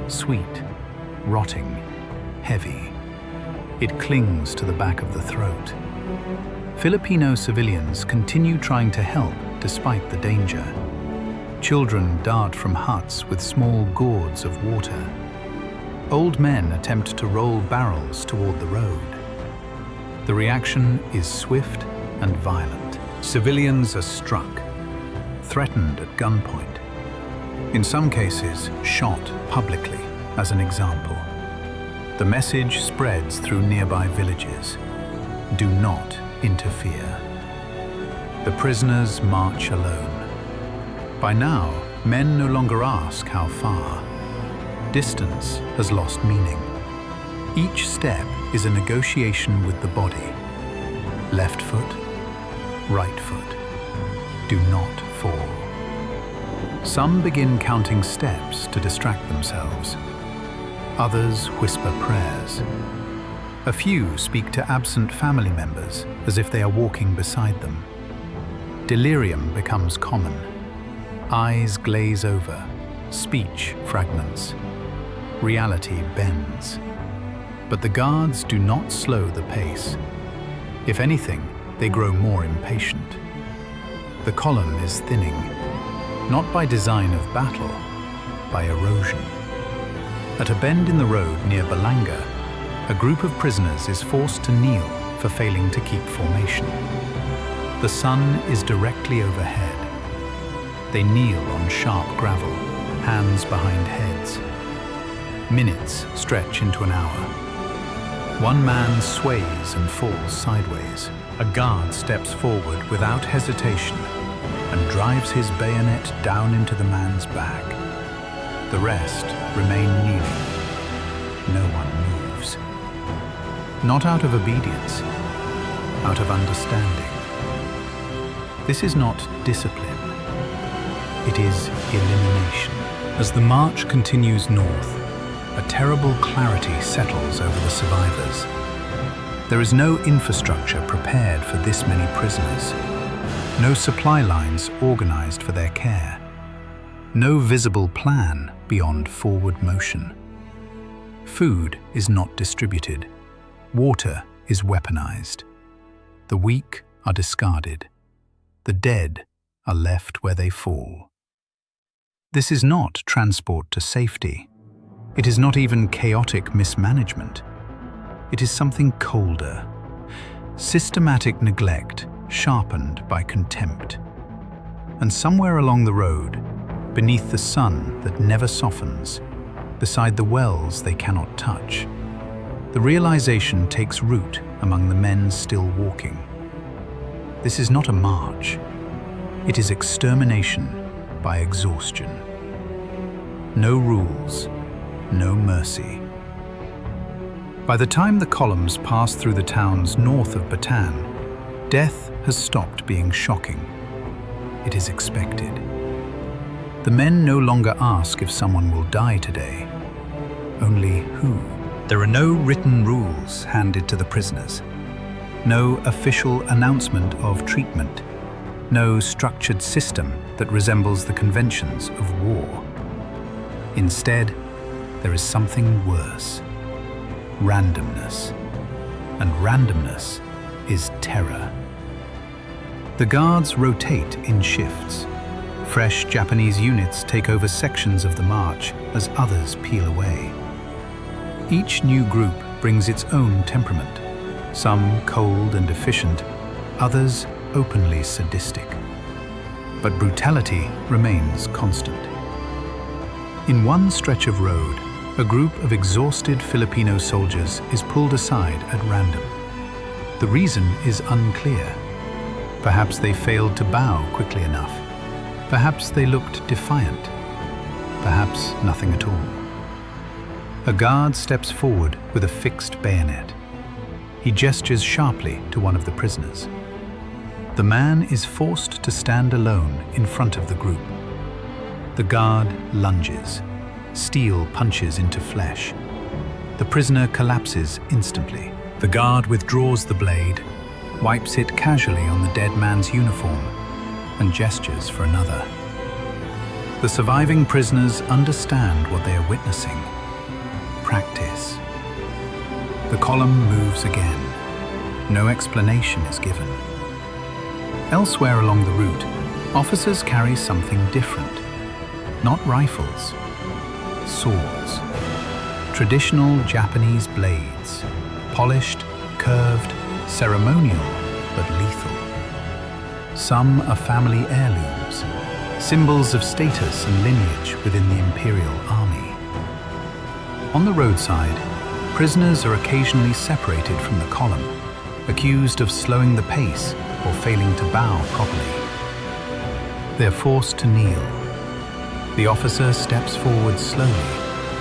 Sweet, rotting, heavy. It clings to the back of the throat. Filipino civilians continue trying to help despite the danger. Children dart from huts with small gourds of water. Old men attempt to roll barrels toward the road. The reaction is swift and violent. Civilians are struck, threatened at gunpoint. In some cases, shot publicly, as an example. The message spreads through nearby villages. Do not interfere. The prisoners march alone. By now, men no longer ask how far. Distance has lost meaning. Each step is a negotiation with the body. Left foot, right foot. Do not fall. Some begin counting steps to distract themselves. Others whisper prayers. A few speak to absent family members as if they are walking beside them. Delirium becomes common. Eyes glaze over, speech fragments. Reality bends. But the guards do not slow the pace. If anything, they grow more impatient. The column is thinning, not by design of battle, by erosion. At a bend in the road near Balanga, a group of prisoners is forced to kneel for failing to keep formation. The sun is directly overhead. They kneel on sharp gravel, hands behind heads. Minutes stretch into an hour. One man sways and falls sideways. A guard steps forward without hesitation and drives his bayonet down into the man's back. The rest remain kneeling. No one moves. Not out of obedience, out of understanding. This is not discipline. It is elimination. As the march continues north, a terrible clarity settles over the survivors. There is no infrastructure prepared for this many prisoners. No supply lines organized for their care. No visible plan beyond forward motion. Food is not distributed. Water is weaponized. The weak are discarded. The dead are left where they fall. This is not transport to safety. It is not even chaotic mismanagement. It is something colder. Systematic neglect sharpened by contempt. And somewhere along the road, beneath the sun that never softens, beside the wells they cannot touch, the realization takes root among the men still walking. This is not a march. It is extermination by exhaustion. No rules, no mercy. By the time the columns pass through the towns north of Bataan, death has stopped being shocking. It is expected. The men no longer ask if someone will die today, only who. There are no written rules handed to the prisoners, no official announcement of treatment. no structured system that resembles the conventions of war. Instead, there is something worse: randomness. And randomness is terror. The guards rotate in shifts. Fresh Japanese units take over sections of the march as others peel away. Each new group brings its own temperament, some cold and efficient, others openly sadistic. But brutality remains constant. In one stretch of road, a group of exhausted Filipino soldiers is pulled aside at random. The reason is unclear. Perhaps they failed to bow quickly enough. Perhaps they looked defiant. Perhaps nothing at all. A guard steps forward with a fixed bayonet. He gestures sharply to one of the prisoners. The man is forced to stand alone in front of the group. The guard lunges. Steel punches into flesh. The prisoner collapses instantly. The guard withdraws the blade, wipes it casually on the dead man's uniform, and gestures for another. The surviving prisoners understand what they are witnessing. Practice. The column moves again. No explanation is given. Elsewhere along the route, officers carry something different. Not rifles. Swords. Traditional Japanese blades. Polished, curved, ceremonial, but lethal. Some are family heirlooms, symbols of status and lineage within the Imperial Army. On the roadside, prisoners are occasionally separated from the column, accused of slowing the pace or failing to bow properly. They're forced to kneel. The officer steps forward slowly,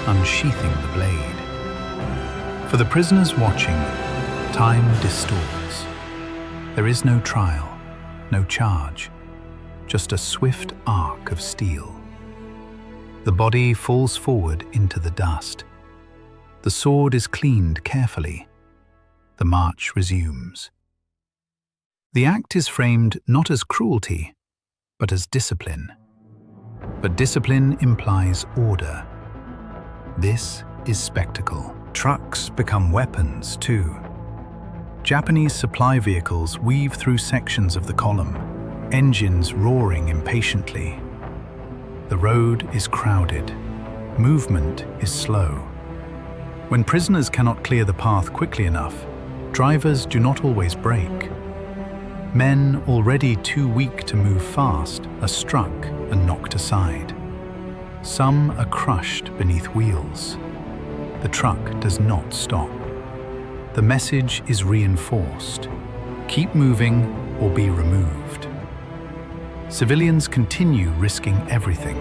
unsheathing the blade. For the prisoners watching, time distorts. There is no trial, no charge, just a swift arc of steel. The body falls forward into the dust. The sword is cleaned carefully. The march resumes. The act is framed not as cruelty, but as discipline. But discipline implies order. This is spectacle. Trucks become weapons too. Japanese supply vehicles weave through sections of the column, engines roaring impatiently. The road is crowded. Movement is slow. When prisoners cannot clear the path quickly enough, drivers do not always brake. Men already too weak to move fast are struck and knocked aside. Some are crushed beneath wheels. The truck does not stop. The message is reinforced: keep moving or be removed. Civilians continue risking everything.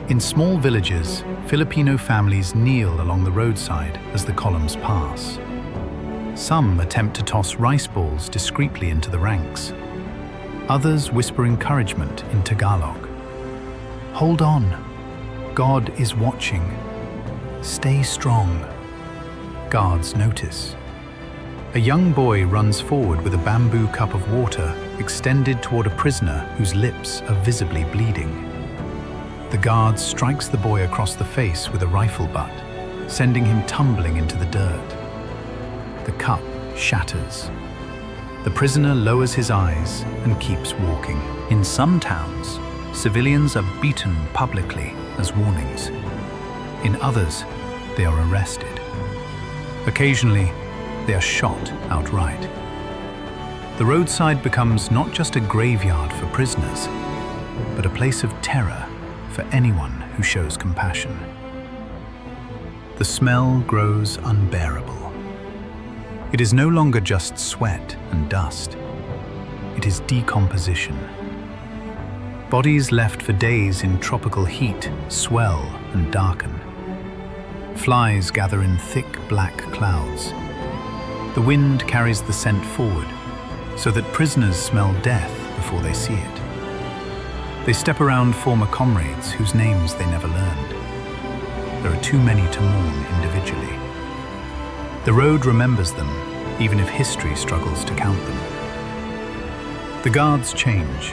In small villages, Filipino families kneel along the roadside as the columns pass. Some attempt to toss rice balls discreetly into the ranks. Others whisper encouragement in Tagalog. Hold on. God is watching. Stay strong. Guards notice. A young boy runs forward with a bamboo cup of water extended toward a prisoner whose lips are visibly bleeding. The guard strikes the boy across the face with a rifle butt, sending him tumbling into the dirt. The cup shatters. The prisoner lowers his eyes and keeps walking. In some towns, civilians are beaten publicly as warnings. In others, they are arrested. Occasionally, they are shot outright. The roadside becomes not just a graveyard for prisoners, but a place of terror for anyone who shows compassion. The smell grows unbearable. It is no longer just sweat and dust. It is decomposition. Bodies left for days in tropical heat swell and darken. Flies gather in thick black clouds. The wind carries the scent forward, so that prisoners smell death before they see it. They step around former comrades whose names they never learned. There are too many to mourn individually. The road remembers them, even if history struggles to count them. The guards change,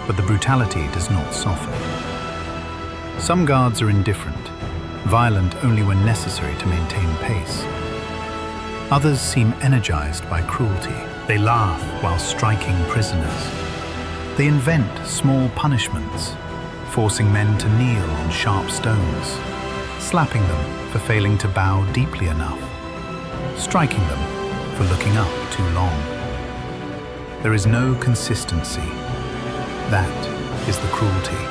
but the brutality does not soften. Some guards are indifferent, violent only when necessary to maintain pace. Others seem energized by cruelty. They laugh while striking prisoners. They invent small punishments, forcing men to kneel on sharp stones, slapping them for failing to bow deeply enough, striking them for looking up too long. There is no consistency. That is the cruelty.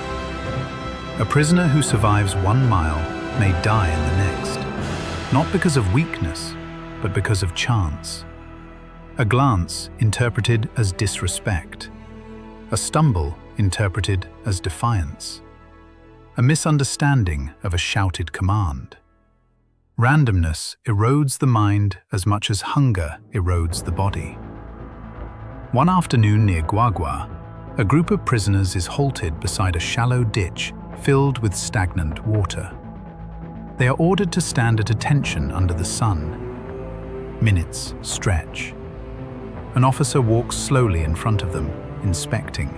A prisoner who survives 1 mile may die in the next, not because of weakness, but because of chance. A glance interpreted as disrespect. A stumble interpreted as defiance. A misunderstanding of a shouted command. Randomness erodes the mind as much as hunger erodes the body. One afternoon near Guagua, a group of prisoners is halted beside a shallow ditch filled with stagnant water. They are ordered to stand at attention under the sun. Minutes stretch. An officer walks slowly in front of them, inspecting.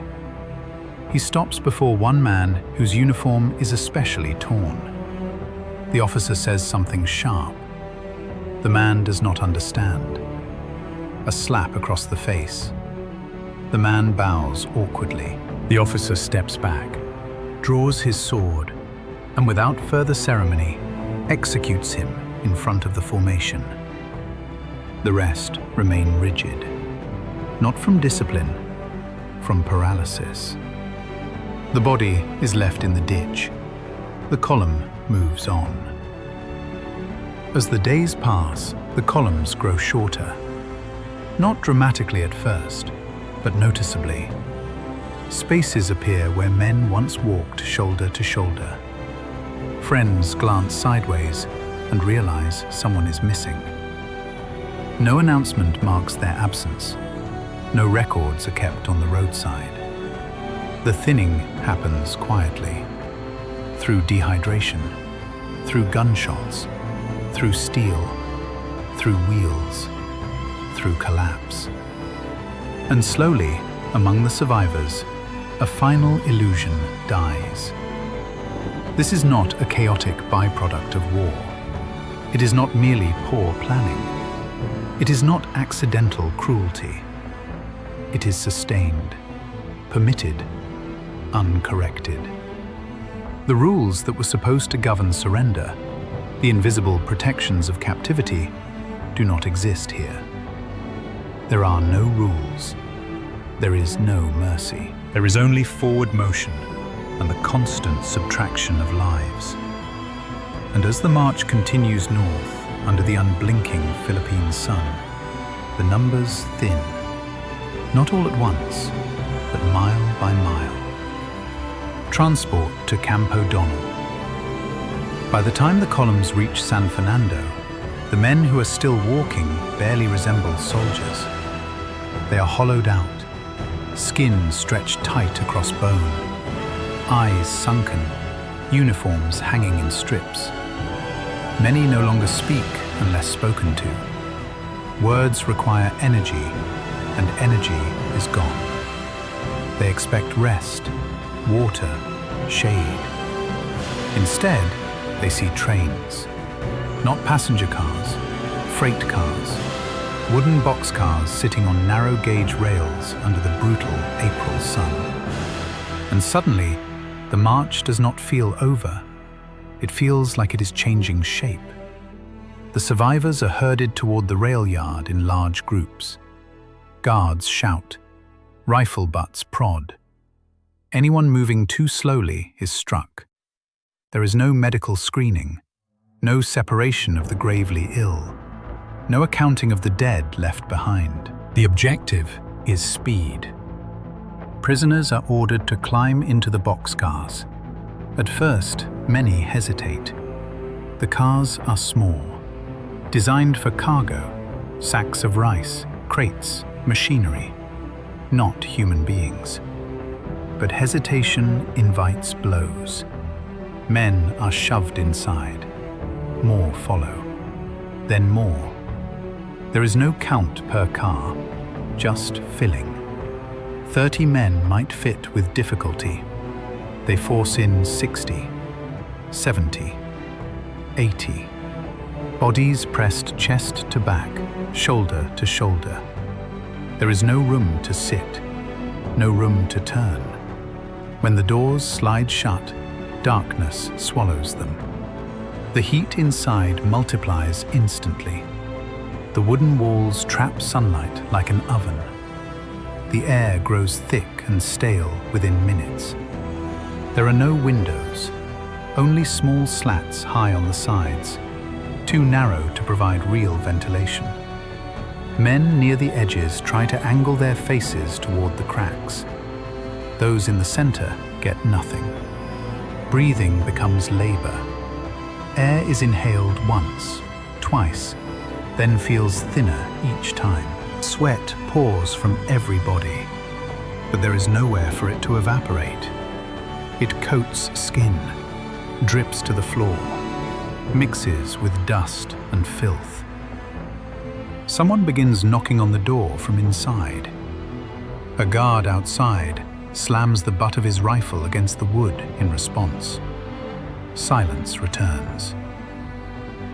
He stops before one man whose uniform is especially torn. The officer says something sharp. The man does not understand. A slap across the face. The man bows awkwardly. The officer steps back, draws his sword, and without further ceremony, executes him in front of the formation. The rest remain rigid, not from discipline, from paralysis. The body is left in the ditch. The column moves on. As the days pass, the columns grow shorter. Not dramatically at first, but noticeably. Spaces appear where men once walked shoulder to shoulder. Friends glance sideways and realize someone is missing. No announcement marks their absence. No records are kept on the roadside. The thinning happens quietly, through dehydration, through gunshots, through steel, through wheels, through collapse. And slowly, among the survivors, a final illusion dies. This is not a chaotic byproduct of war. It is not merely poor planning. It is not accidental cruelty. It is sustained, permitted, uncorrected. The rules that were supposed to govern surrender, the invisible protections of captivity, do not exist here. There are no rules. There is no mercy. There is only forward motion and the constant subtraction of lives. And as the march continues north under the unblinking Philippine sun, the numbers thin, not all at once, but mile by mile. Transport to Camp O'Donnell. By the time the columns reach San Fernando, the men who are still walking barely resemble soldiers. They are hollowed out, skin stretched tight across bone, eyes sunken, uniforms hanging in strips. Many no longer speak unless spoken to. Words require energy, and energy is gone. They expect rest, water, shade. Instead, they see trains. Not passenger cars, freight cars, wooden boxcars sitting on narrow-gauge rails under the brutal April sun. And suddenly, the march does not feel over. It feels like it is changing shape. The survivors are herded toward the rail yard in large groups. Guards shout. Rifle butts prod. Anyone moving too slowly is struck. There is no medical screening, no separation of the gravely ill, no accounting of the dead left behind. The objective is speed. Prisoners are ordered to climb into the boxcars. At first, many hesitate. The cars are small, designed for cargo, sacks of rice, crates, machinery, not human beings. But hesitation invites blows. Men are shoved inside. More follow. Then more. There is no count per car, just filling. 30 men might fit with difficulty. They force in 60, 70, 80. Bodies pressed chest to back, shoulder to shoulder. There is no room to sit, no room to turn. When the doors slide shut, darkness swallows them. The heat inside multiplies instantly. The wooden walls trap sunlight like an oven. The air grows thick and stale within minutes. There are no windows, only small slats high on the sides, too narrow to provide real ventilation. Men near the edges try to angle their faces toward the cracks. Those in the center get nothing. Breathing becomes labor. Air is inhaled once, twice, then feels thinner each time. Sweat pours from every body, but there is nowhere for it to evaporate. It coats skin, drips to the floor, mixes with dust and filth. Someone begins knocking on the door from inside. A guard outside slams the butt of his rifle against the wood in response. Silence returns.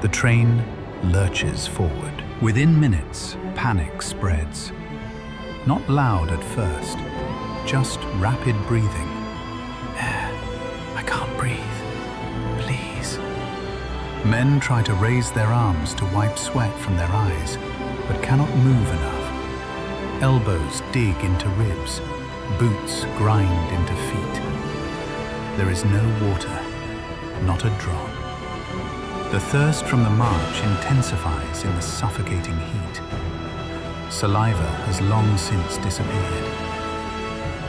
The train lurches forward. Within minutes, panic spreads. Not loud at first, just rapid breathing. I can't breathe. Please. Men try to raise their arms to wipe sweat from their eyes, but cannot move enough. Elbows dig into ribs, boots grind into feet. There is no water, not a drop. The thirst from the march intensifies in the suffocating heat. Saliva has long since disappeared.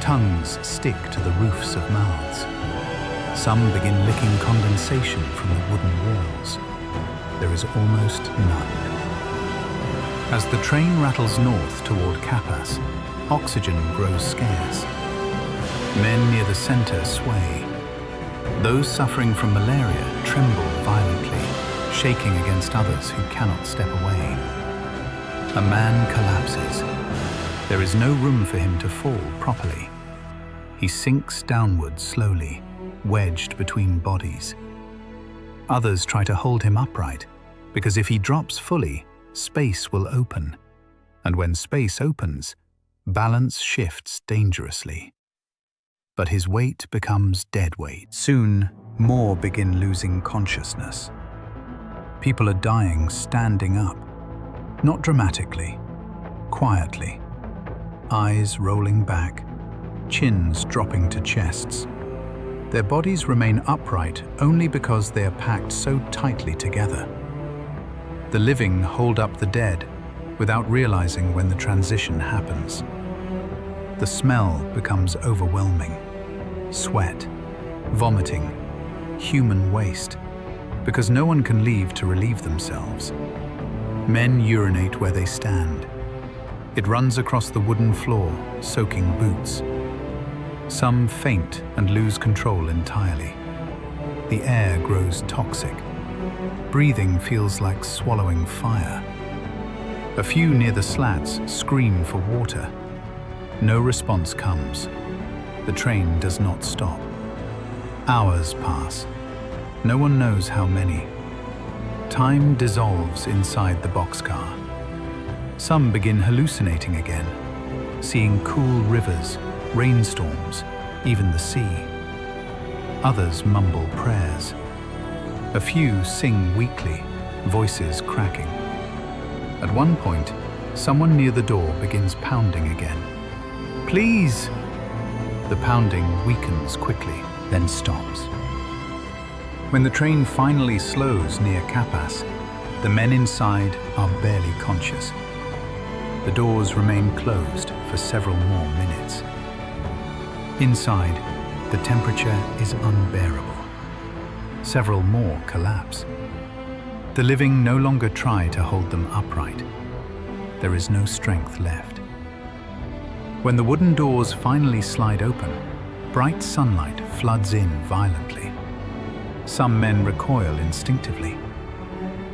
Tongues stick to the roofs of mouths. Some begin licking condensation from the wooden walls. There is almost none. As the train rattles north toward Capas, oxygen grows scarce. Men near the center sway. Those suffering from malaria tremble violently, shaking against others who cannot step away. A man collapses. There is no room for him to fall properly. He sinks downward slowly, wedged between bodies. Others try to hold him upright, because if he drops fully, space will open. And when space opens, balance shifts dangerously. But his weight becomes dead weight. Soon, more begin losing consciousness. People are dying standing up, not dramatically, quietly. Eyes rolling back, chins dropping to chests. Their bodies remain upright only because they are packed so tightly together. The living hold up the dead without realizing when the transition happens. The smell becomes overwhelming. Sweat, vomiting, human waste, because no one can leave to relieve themselves. Men urinate where they stand. It runs across the wooden floor, soaking boots. Some faint and lose control entirely. The air grows toxic. Breathing feels like swallowing fire. A few near the slats scream for water. No response comes. The train does not stop. Hours pass. No one knows how many. Time dissolves inside the boxcar. Some begin hallucinating again, seeing cool rivers, rainstorms, even the sea. Others mumble prayers. A few sing weakly, voices cracking. At one point, someone near the door begins pounding again. Please! The pounding weakens quickly, then stops. When the train finally slows near Capas, the men inside are barely conscious. The doors remain closed for several more minutes. Inside, the temperature is unbearable. Several more collapse. The living no longer try to hold them upright. There is no strength left. When the wooden doors finally slide open, bright sunlight floods in violently. Some men recoil instinctively.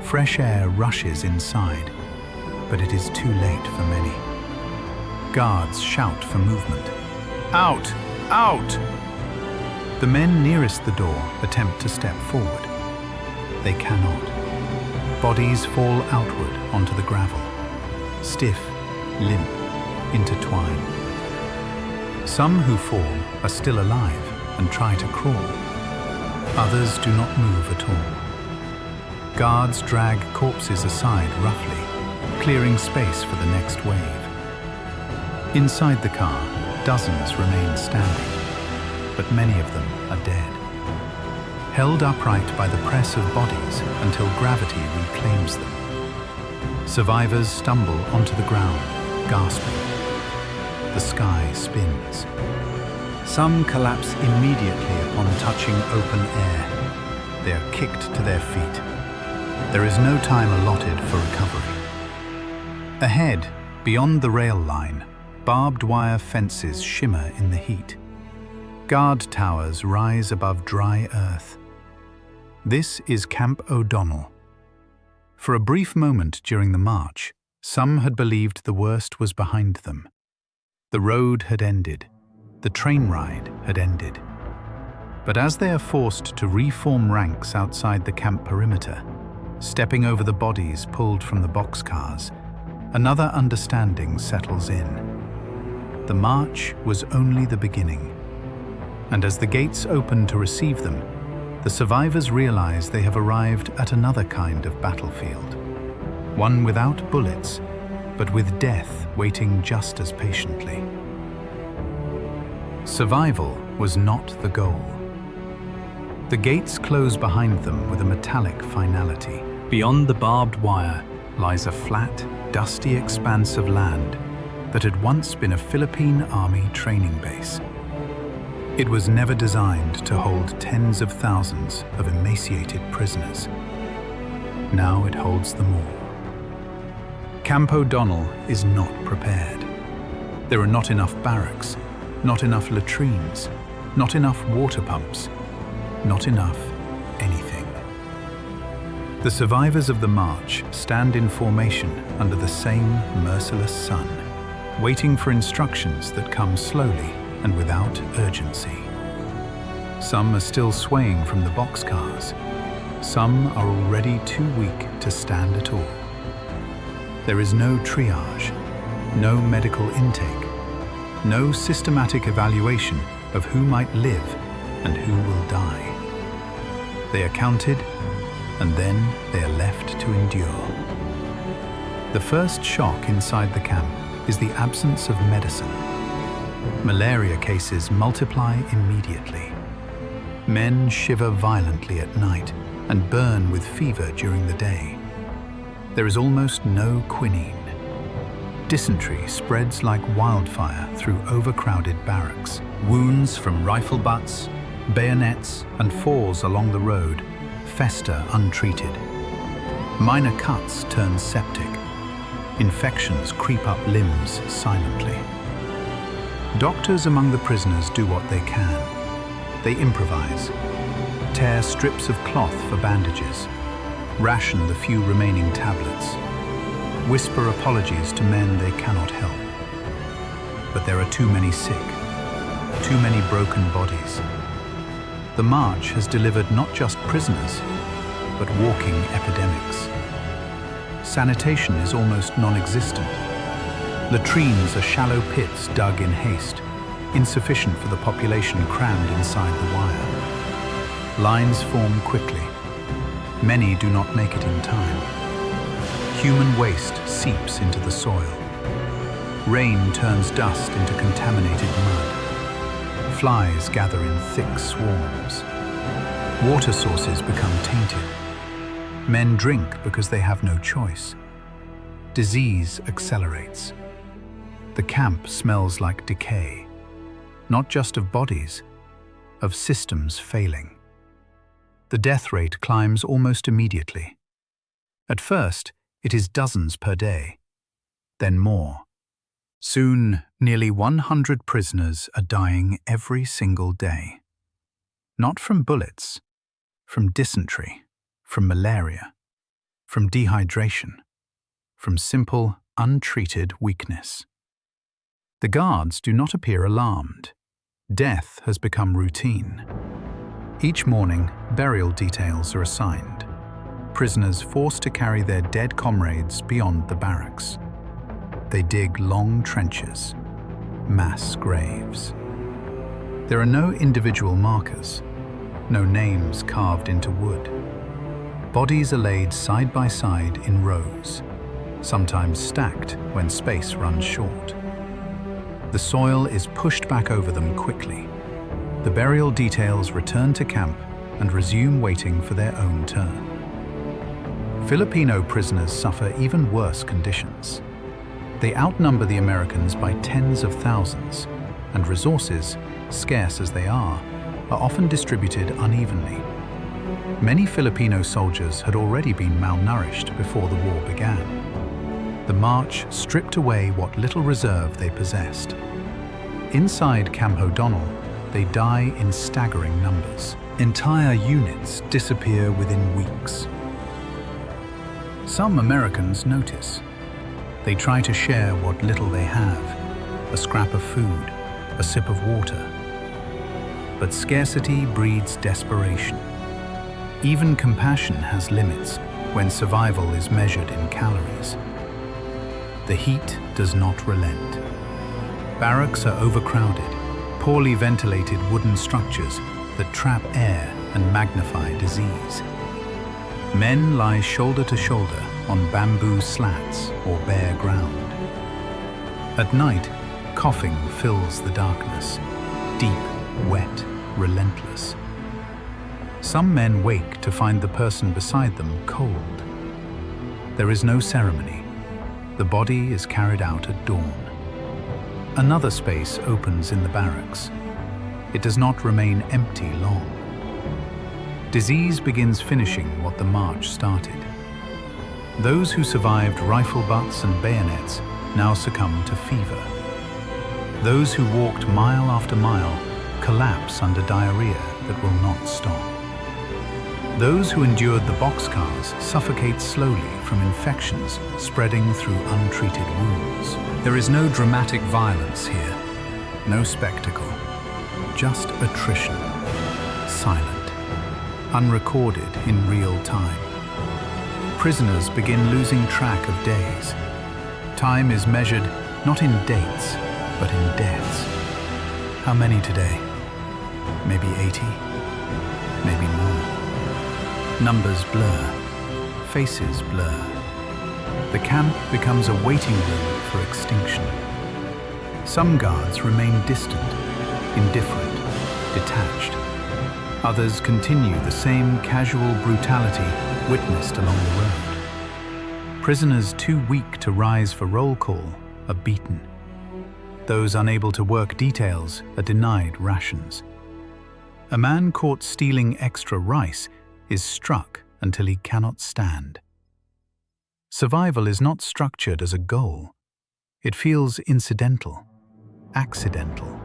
Fresh air rushes inside, but it is too late for many. Guards shout for movement. Out! Out! The men nearest the door attempt to step forward. They cannot. Bodies fall outward onto the gravel, stiff, limp, intertwined. Some who fall are still alive and try to crawl. Others do not move at all. Guards drag corpses aside roughly, clearing space for the next wave. Inside the car, dozens remain standing, but many of them are dead. Held upright by the press of bodies until gravity reclaims them. Survivors stumble onto the ground, gasping. The sky spins. Some collapse immediately upon touching open air. They are kicked to their feet. There is no time allotted for recovery. Ahead, beyond the rail line, barbed wire fences shimmer in the heat. Guard towers rise above dry earth. This is Camp O'Donnell. For a brief moment during the march, some had believed the worst was behind them. The road had ended. The train ride had ended. But as they are forced to reform ranks outside the camp perimeter, stepping over the bodies pulled from the boxcars, another understanding settles in. The march was only the beginning. And as the gates open to receive them, the survivors realize they have arrived at another kind of battlefield. One without bullets, but with death waiting just as patiently. Survival was not the goal. The gates close behind them with a metallic finality. Beyond the barbed wire lies a flat, dusty expanse of land that had once been a Philippine Army training base. It was never designed to hold tens of thousands of emaciated prisoners. Now it holds them all. Camp O'Donnell is not prepared. There are not enough barracks, not enough latrines, not enough water pumps, not enough anything. The survivors of the march stand in formation under the same merciless sun, waiting for instructions that come slowly and without urgency. Some are still swaying from the boxcars. Some are already too weak to stand at all. There is no triage, no medical intake, no systematic evaluation of who might live and who will die. They are counted, and then they are left to endure. The first shock inside the camp is the absence of medicine. Malaria cases multiply immediately. Men shiver violently at night and burn with fever during the day. There is almost no quinine. Dysentery spreads like wildfire through overcrowded barracks. Wounds from rifle butts, bayonets, and falls along the road fester untreated. Minor cuts turn septic. Infections creep up limbs silently. Doctors among the prisoners do what they can. They improvise, tear strips of cloth for bandages, ration the few remaining tablets, whisper apologies to men they cannot help. But there are too many sick, too many broken bodies. The march has delivered not just prisoners, but walking epidemics. Sanitation is almost non-existent. Latrines are shallow pits dug in haste, insufficient for the population crammed inside the wire. Lines form quickly. Many do not make it in time. Human waste seeps into the soil. Rain turns dust into contaminated mud. Flies gather in thick swarms. Water sources become tainted. Men drink because they have no choice. Disease accelerates. The camp smells like decay, not just of bodies, of systems failing. The death rate climbs almost immediately. At first, it is dozens per day, then more. Soon, nearly 100 prisoners are dying every single day. Not from bullets, from dysentery, from malaria, from dehydration, from simple, untreated weakness. The guards do not appear alarmed. Death has become routine. Each morning, burial details are assigned. Prisoners forced to carry their dead comrades beyond the barracks. They dig long trenches, mass graves. There are no individual markers, no names carved into wood. Bodies are laid side by side in rows, sometimes stacked when space runs short. The soil is pushed back over them quickly. The burial details return to camp and resume waiting for their own turn. Filipino prisoners suffer even worse conditions. They outnumber the Americans by tens of thousands, and resources, scarce as they are often distributed unevenly. Many Filipino soldiers had already been malnourished before the war began. The march stripped away what little reserve they possessed. Inside Camp O'Donnell, they die in staggering numbers. Entire units disappear within weeks. Some Americans notice. They try to share what little they have, a scrap of food, a sip of water. But scarcity breeds desperation. Even compassion has limits when survival is measured in calories. The heat does not relent. Barracks are overcrowded, poorly ventilated wooden structures that trap air and magnify disease. Men lie shoulder to shoulder on bamboo slats or bare ground. At night, coughing fills the darkness, deep, wet, relentless. Some men wake to find the person beside them cold. There is no ceremony. The body is carried out at dawn. Another space opens in the barracks. It does not remain empty long. Disease begins finishing what the march started. Those who survived rifle butts and bayonets now succumb to fever. Those who walked mile after mile collapse under diarrhea that will not stop. Those who endured the boxcars suffocate slowly from infections spreading through untreated wounds. There is no dramatic violence here, no spectacle, just attrition, silent, unrecorded in real time. Prisoners begin losing track of days. Time is measured not in dates, but in deaths. How many today? Maybe 80, maybe more. Numbers blur, faces blur. The camp becomes a waiting room for extinction. Some guards remain distant, indifferent, detached. Others continue the same casual brutality witnessed along the road. Prisoners too weak to rise for roll call are beaten. Those unable to work details are denied rations. A man caught stealing extra rice is struck until he cannot stand. Survival is not structured as a goal. It feels incidental, accidental.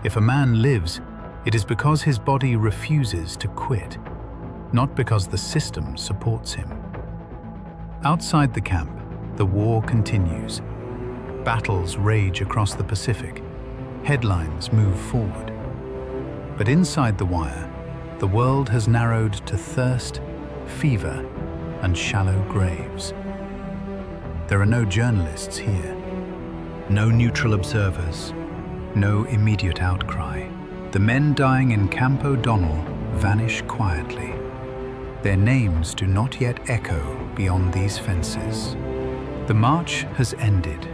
If a man lives, it is because his body refuses to quit, not because the system supports him. Outside the camp, the war continues. Battles rage across the Pacific. Headlines move forward. But inside the wire, the world has narrowed to thirst, fever, and shallow graves. There are no journalists here, no neutral observers, no immediate outcry. The men dying in Camp O'Donnell vanish quietly. Their names do not yet echo beyond these fences. The march has ended,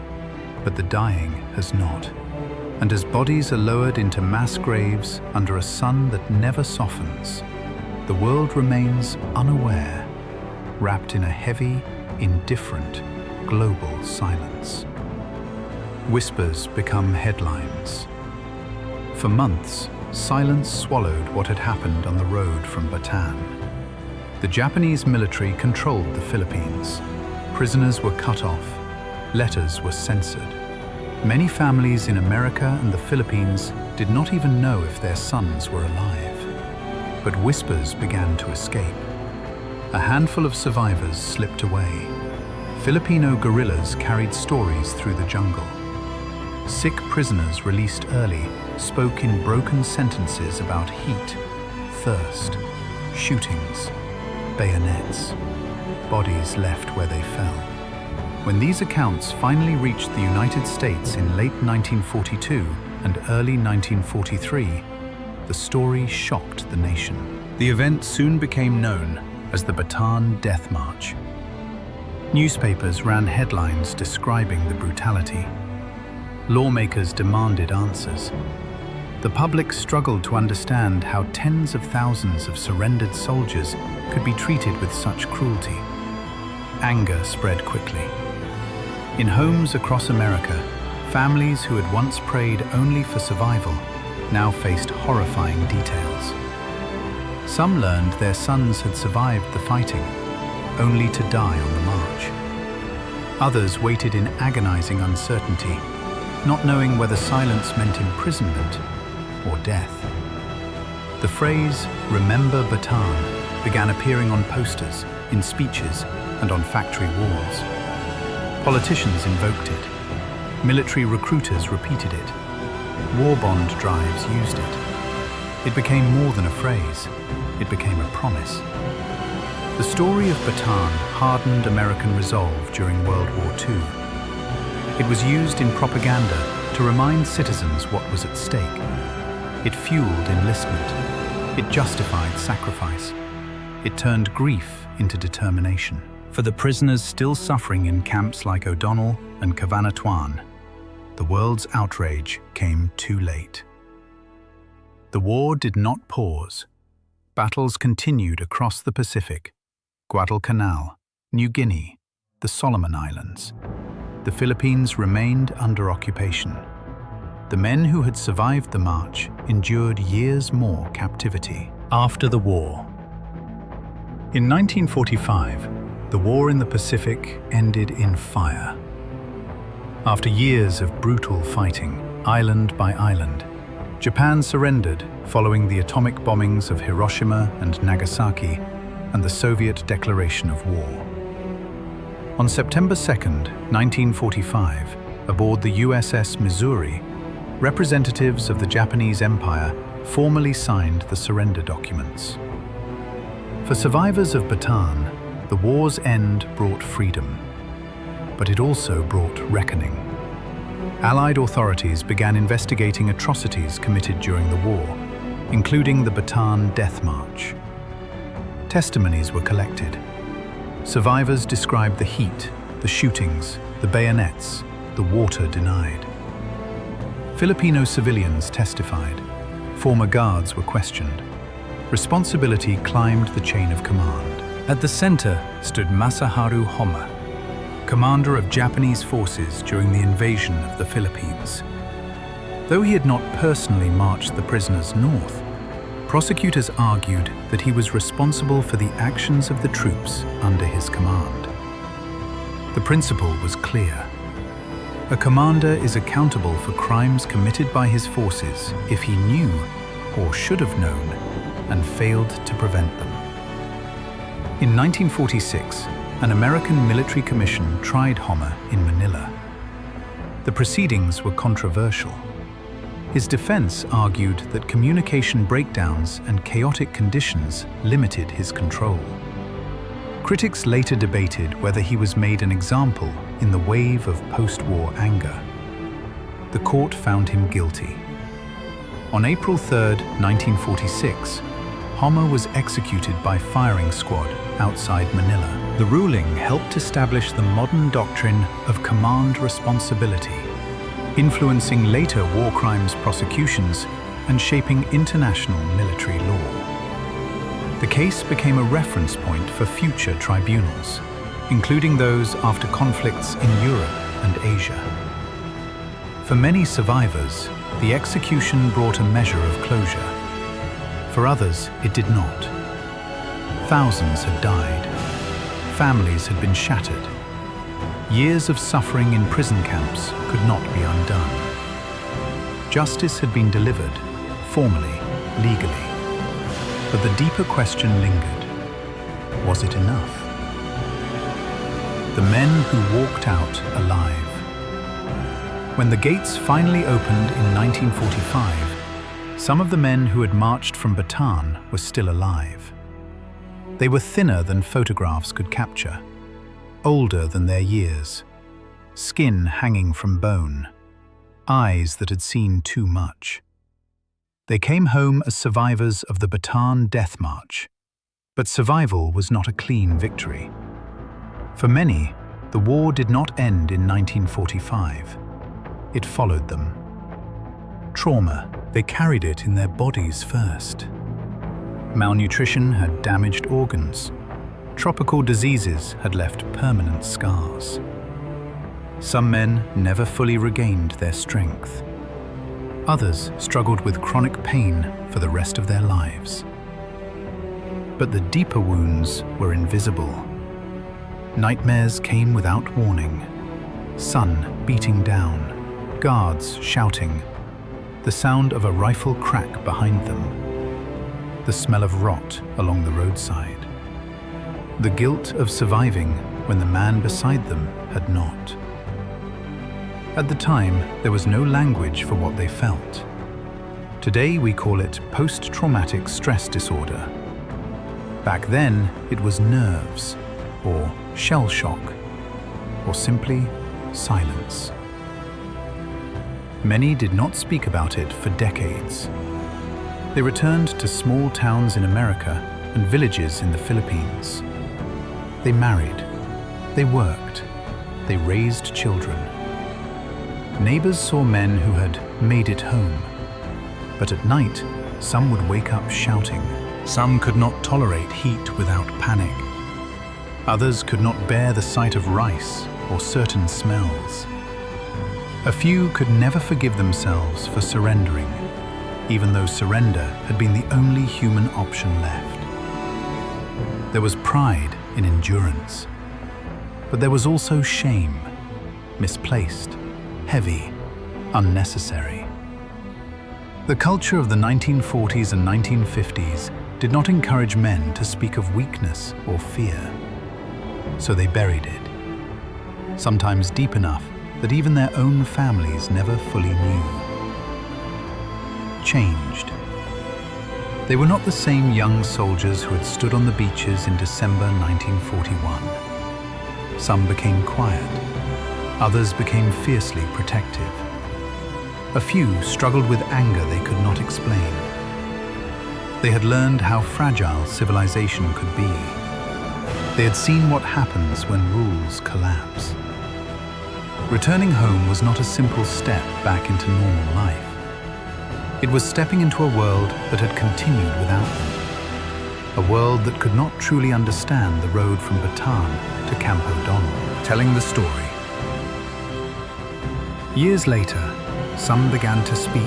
but the dying has not. And as bodies are lowered into mass graves under a sun that never softens, the world remains unaware, wrapped in a heavy, indifferent, global silence. Whispers become headlines. For months, silence swallowed what had happened on the road from Bataan. The Japanese military controlled the Philippines. Prisoners were cut off. Letters were censored. Many families in America and the Philippines did not even know if their sons were alive. But whispers began to escape. A handful of survivors slipped away. Filipino guerrillas carried stories through the jungle. Sick prisoners released early spoke in broken sentences about heat, thirst, shootings, bayonets, bodies left where they fell. When these accounts finally reached the United States in late 1942 and early 1943, the story shocked the nation. The event soon became known as the Bataan Death March. Newspapers ran headlines describing the brutality. Lawmakers demanded answers. The public struggled to understand how tens of thousands of surrendered soldiers could be treated with such cruelty. Anger spread quickly. In homes across America, families who had once prayed only for survival now faced horrifying details. Some learned their sons had survived the fighting, only to die on the march. Others waited in agonizing uncertainty, not knowing whether silence meant imprisonment or death. The phrase, "Remember Bataan," began appearing on posters, in speeches, and on factory walls. Politicians invoked it. Military recruiters repeated it. War bond drives used it. It became more than a phrase. It became a promise. The story of Bataan hardened American resolve during World War II. It was used in propaganda to remind citizens what was at stake. It fueled enlistment. It justified sacrifice. It turned grief into determination. For the prisoners still suffering in camps like O'Donnell and Cavanatuan, the world's outrage came too late. The war did not pause. Battles continued across the Pacific, Guadalcanal, New Guinea, the Solomon Islands. The Philippines remained under occupation. The men who had survived the march endured years more captivity. After the war. In 1945, the war in the Pacific ended in fire. After years of brutal fighting, island by island, Japan surrendered following the atomic bombings of Hiroshima and Nagasaki and the Soviet declaration of war. On September 2, 1945, aboard the USS Missouri, representatives of the Japanese Empire formally signed the surrender documents. For survivors of Bataan, the war's end brought freedom, but it also brought reckoning. Allied authorities began investigating atrocities committed during the war, including the Bataan Death March. Testimonies were collected. Survivors described the heat, the shootings, the bayonets, the water denied. Filipino civilians testified. Former guards were questioned. Responsibility climbed the chain of command. At the center stood Masaharu Homma, commander of Japanese forces during the invasion of the Philippines. Though he had not personally marched the prisoners north, prosecutors argued that he was responsible for the actions of the troops under his command. The principle was clear. A commander is accountable for crimes committed by his forces if he knew or should have known and failed to prevent them. In 1946, an American military commission tried Homma in Manila. The proceedings were controversial. His defense argued that communication breakdowns and chaotic conditions limited his control. Critics later debated whether he was made an example in the wave of post-war anger. The court found him guilty. On April 3, 1946, Homma was executed by firing squad outside Manila. The ruling helped establish the modern doctrine of command responsibility, influencing later war crimes prosecutions and shaping international military law. The case became a reference point for future tribunals, including those after conflicts in Europe and Asia. For many survivors, the execution brought a measure of closure. For others, it did not. Thousands had died. Families had been shattered. Years of suffering in prison camps could not be undone. Justice had been delivered, formally, legally. But the deeper question lingered. Was it enough? The men who walked out alive. When the gates finally opened in 1945, some of the men who had marched from Bataan were still alive. They were thinner than photographs could capture, older than their years, skin hanging from bone, eyes that had seen too much. They came home as survivors of the Bataan Death March, but survival was not a clean victory. For many, the war did not end in 1945. It followed them. Trauma, they carried it in their bodies first. Malnutrition had damaged organs. Tropical diseases had left permanent scars. Some men never fully regained their strength. Others struggled with chronic pain for the rest of their lives. But the deeper wounds were invisible. Nightmares came without warning. Sun beating down, guards shouting, the sound of a rifle crack behind them, the smell of rot along the roadside, the guilt of surviving when the man beside them had not. At the time, there was no language for what they felt. Today we call it post-traumatic stress disorder. Back then, it was nerves, or shell shock, or simply silence. Many did not speak about it for decades. They returned to small towns in America and villages in the Philippines. They married, they worked, they raised children. Neighbors saw men who had made it home. But at night, some would wake up shouting. Some could not tolerate heat without panic. Others could not bear the sight of rice or certain smells. A few could never forgive themselves for surrendering, even though surrender had been the only human option left. There was pride in endurance, but there was also shame, misplaced, heavy, unnecessary. The culture of the 1940s and 1950s did not encourage men to speak of weakness or fear, so they buried it, sometimes deep enough that even their own families never fully knew. Changed. They were not the same young soldiers who had stood on the beaches in December 1941. Some became quiet. Others became fiercely protective. A few struggled with anger they could not explain. They had learned how fragile civilization could be. They had seen what happens when rules collapse. Returning home was not a simple step back into normal life. It was stepping into a world that had continued without them. A world that could not truly understand the road from Bataan to Camp O'Donnell. Telling the story. Years later, some began to speak.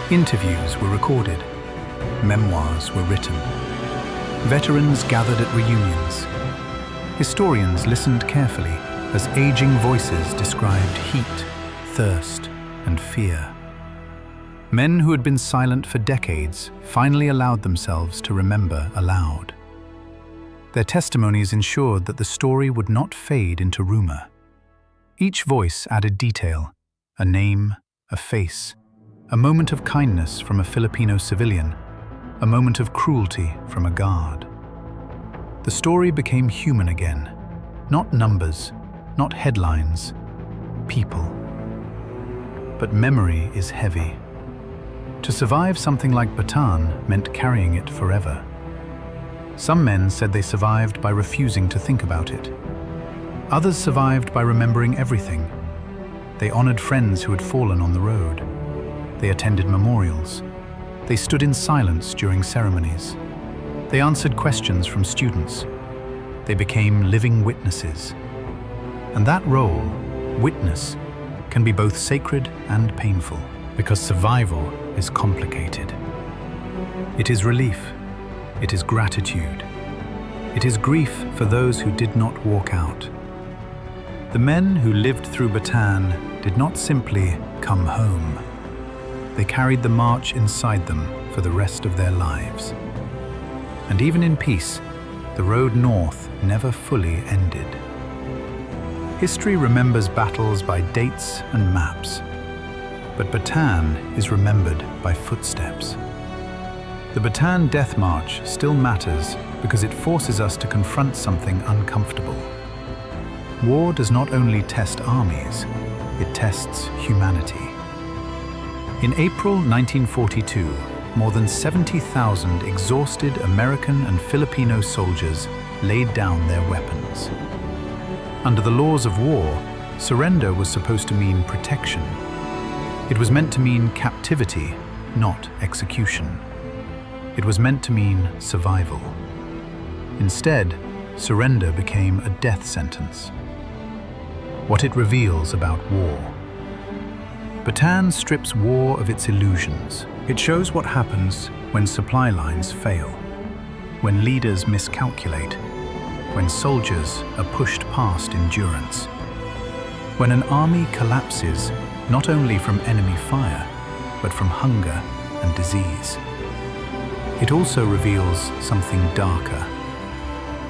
Interviews were recorded. Memoirs were written. Veterans gathered at reunions. Historians listened carefully as aging voices described heat, thirst, and fear. Men who had been silent for decades finally allowed themselves to remember aloud. Their testimonies ensured that the story would not fade into rumor. Each voice added detail, a name, a face, a moment of kindness from a Filipino civilian, a moment of cruelty from a guard. The story became human again, not numbers, not headlines, people. But memory is heavy. To survive something like Bataan meant carrying it forever. Some men said they survived by refusing to think about it. Others survived by remembering everything. They honored friends who had fallen on the road. They attended memorials. They stood in silence during ceremonies. They answered questions from students. They became living witnesses. And that role, witness, can be both sacred and painful, because survival is complicated. It is relief. It is gratitude. It is grief for those who did not walk out. The men who lived through Bataan did not simply come home. They carried the march inside them for the rest of their lives. And even in peace, the road north never fully ended. History remembers battles by dates and maps, but Bataan is remembered by footsteps. The Bataan Death March still matters because it forces us to confront something uncomfortable. War does not only test armies, it tests humanity. In April 1942, more than 70,000 exhausted American and Filipino soldiers laid down their weapons. Under the laws of war, surrender was supposed to mean protection. It was meant to mean captivity, not execution. It was meant to mean survival. Instead, surrender became a death sentence. What it reveals about war. Bataan strips war of its illusions. It shows what happens when supply lines fail, when leaders miscalculate, when soldiers are pushed past endurance, when an army collapses not only from enemy fire, but from hunger and disease. It also reveals something darker.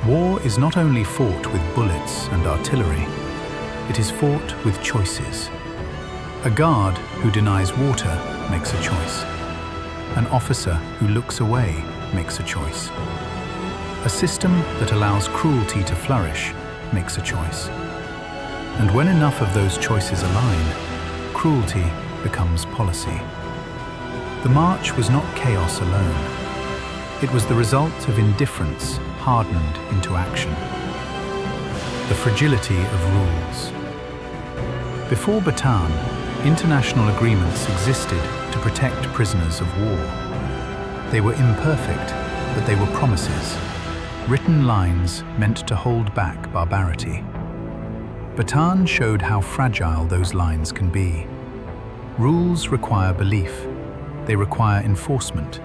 War is not only fought with bullets and artillery, it is fought with choices. A guard who denies water makes a choice. An officer who looks away makes a choice. A system that allows cruelty to flourish makes a choice. And when enough of those choices align, cruelty becomes policy. The march was not chaos alone. It was the result of indifference hardened into action. The fragility of rules. Before Bataan, international agreements existed to protect prisoners of war. They were imperfect, but they were promises. Written lines meant to hold back barbarity. Bataan showed how fragile those lines can be. Rules require belief. They require enforcement.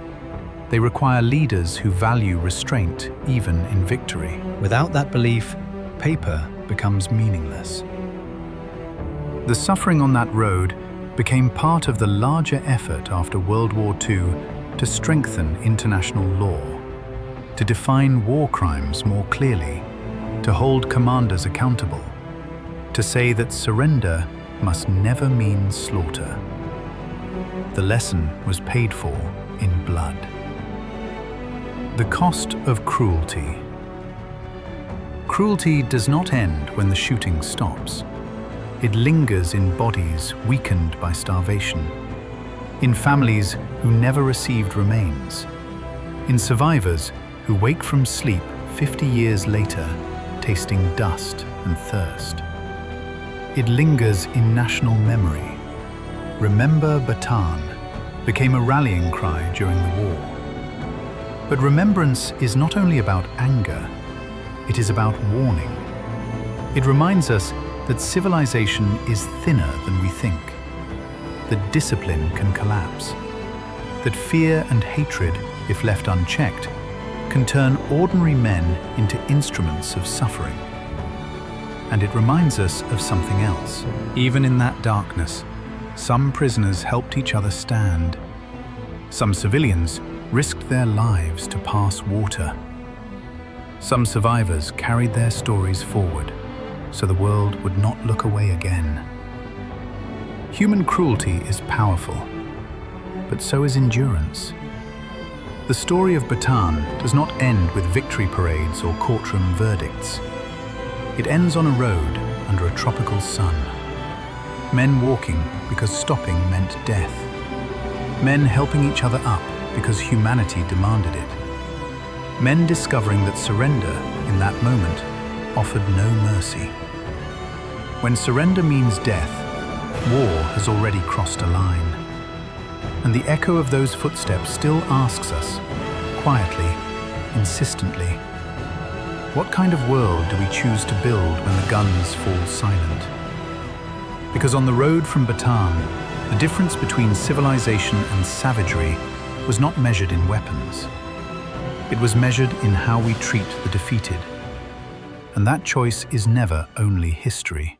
They require leaders who value restraint, even in victory. Without that belief, paper becomes meaningless. The suffering on that road became part of the larger effort after World War II to strengthen international law, to define war crimes more clearly, to hold commanders accountable, to say that surrender must never mean slaughter. The lesson was paid for in blood. The cost of cruelty. Cruelty does not end when the shooting stops. It lingers in bodies weakened by starvation, in families who never received remains, in survivors who wake from sleep 50 years later, tasting dust and thirst. It lingers in national memory. Remember Bataan became a rallying cry during the war. But remembrance is not only about anger, it is about warning. It reminds us that civilization is thinner than we think, that discipline can collapse, that fear and hatred, if left unchecked, can turn ordinary men into instruments of suffering. And it reminds us of something else. Even in that darkness, some prisoners helped each other stand. Some civilians risked their lives to pass water. Some survivors carried their stories forward, so the world would not look away again. Human cruelty is powerful, but so is endurance. The story of Bataan does not end with victory parades or courtroom verdicts. It ends on a road under a tropical sun. Men walking because stopping meant death. Men helping each other up because humanity demanded it. Men discovering that surrender, in that moment, offered no mercy. When surrender means death, war has already crossed a line. And the echo of those footsteps still asks us, quietly, insistently, what kind of world do we choose to build when the guns fall silent? Because on the road from Bataan, the difference between civilization and savagery was not measured in weapons. It was measured in how we treat the defeated. And that choice is never only history.